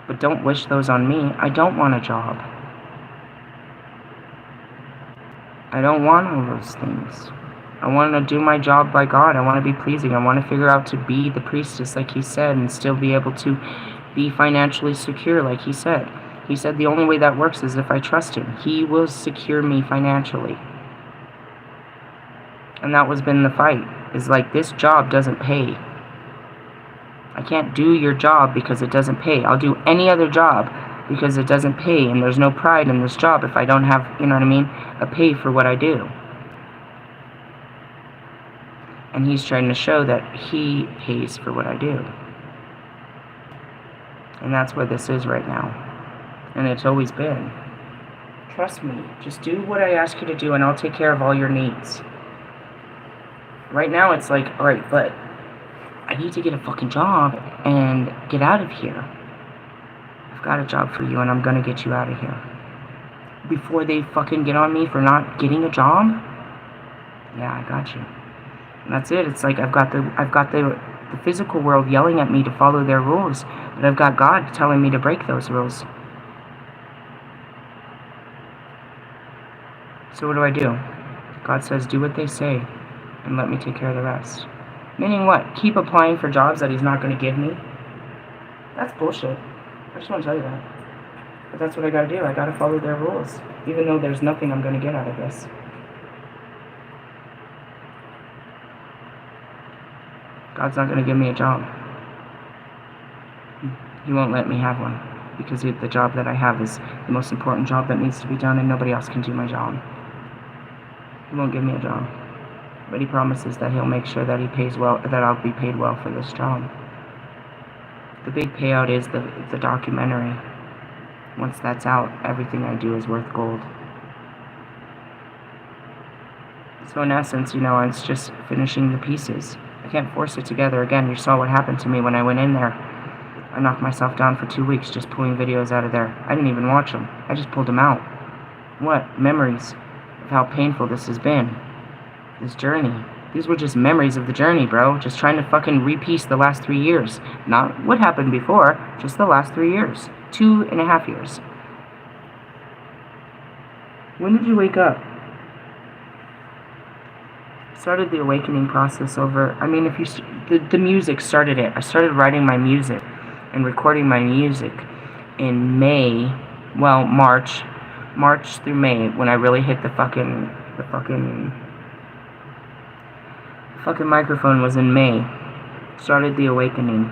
S1: but don't wish those on me. I don't want a job. I don't want all those things. I want to do my job by God. I want to be pleasing. I want to figure out to be the priestess like he said and still be able to be financially secure like he said. He said the only way that works is if I trust him. He will secure me financially. And that was been the fight. Is like, this job doesn't pay. I can't do your job because it doesn't pay. I'll do any other job because it doesn't pay, and there's no pride in this job if I don't have, you know what I mean, a pay for what I do. And he's trying to show that he pays for what I do. And that's where this is right now. And it's always been. Trust me. Just do what I ask you to do, and I'll take care of all your needs. Right now, it's like, alright, but I need to get a fucking job and get out of here. I've got a job for you, and I'm gonna get you out of here. Before they fucking get on me for not getting a job? Yeah, I got you. And that's it. It's like I've got the physical world yelling at me to follow their rules, but I've got God telling me to break those rules. So what do? God says, do what they say, and let me take care of the rest. Meaning what? Keep applying for jobs that he's not going to give me? That's bullshit. I just want to tell you that. But that's what I gotta do. I gotta follow their rules. Even though there's nothing I'm going to get out of this. God's not going to give me a job. He won't let me have one. Because the job that I have is the most important job that needs to be done, and nobody else can do my job. He won't give me a job. But he promises that he'll make sure that he pays well, that I'll be paid well for this job. The big payout is the documentary. Once that's out, everything I do is worth gold. So in essence, you know, it's just finishing the pieces. I can't force it together. Again, you saw what happened to me when I went in there. I knocked myself down for 2 weeks just pulling videos out of there. I didn't even watch them. I just pulled them out. What? Memories of how painful this has been. This journey. These were just memories of the journey, bro. Just trying to fucking repiece the last 3 years. Not what happened before, just the last 3 years. 2.5 years. When did you wake up? Started the awakening process over, I mean, if you, the music started it. I started writing my music and recording my music in May, well, March through May, when I really hit the fucking microphone was in May. Started the awakening.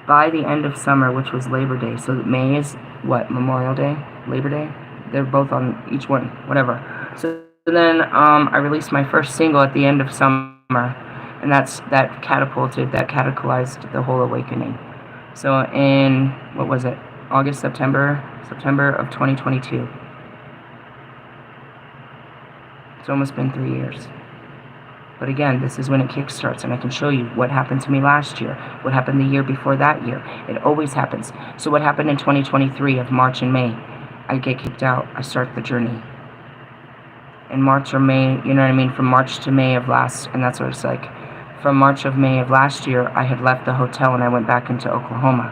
S1: By the end of summer, which was Labor Day, so May is, what, Memorial Day? Labor Day? They're both on each one, whatever. So then I released my first single at the end of summer, and that catapultized the whole awakening. So in, what was it, September of 2022. It's almost been 3 years. But again, this is when it kickstarts, and I can show you what happened to me last year, what happened the year before that year. It always happens. So what happened in 2023 of March and May? I get kicked out. I start the journey. In March or May, you know what I mean, from March to May of last, and that's what it's like. From March of May of last year, I had left the hotel and I went back into Oklahoma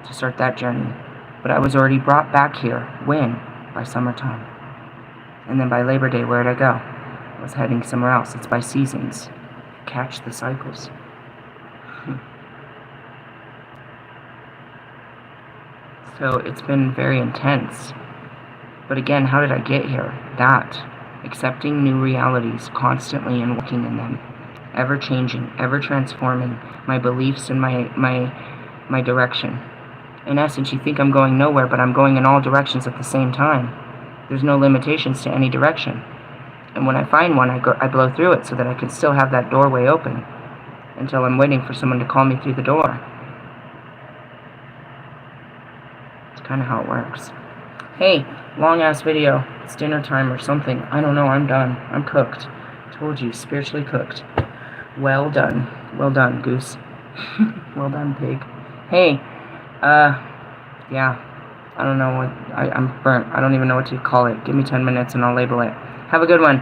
S1: to start that journey. But I was already brought back here. When? By summertime. And then by Labor Day, where did I go? I was heading somewhere else. It's by seasons. Catch the cycles. So it's been very intense. But again, how did I get here? That. Accepting new realities constantly and working in them. Ever changing, ever transforming my beliefs and my direction. In essence, you think I'm going nowhere, but I'm going in all directions at the same time. There's no limitations to any direction. And when I find one, I blow through it so that I can still have that doorway open until I'm waiting for someone to call me through the door. It's kind of how it works. Hey, long-ass video. It's dinner time or something. I don't know. I'm done. I'm cooked. Told you, spiritually cooked. Well done. Well done, goose. Well done, pig. Hey, yeah. I don't know what... I'm burnt. I don't even know what to call it. Give me 10 minutes and I'll label it. Have a good one.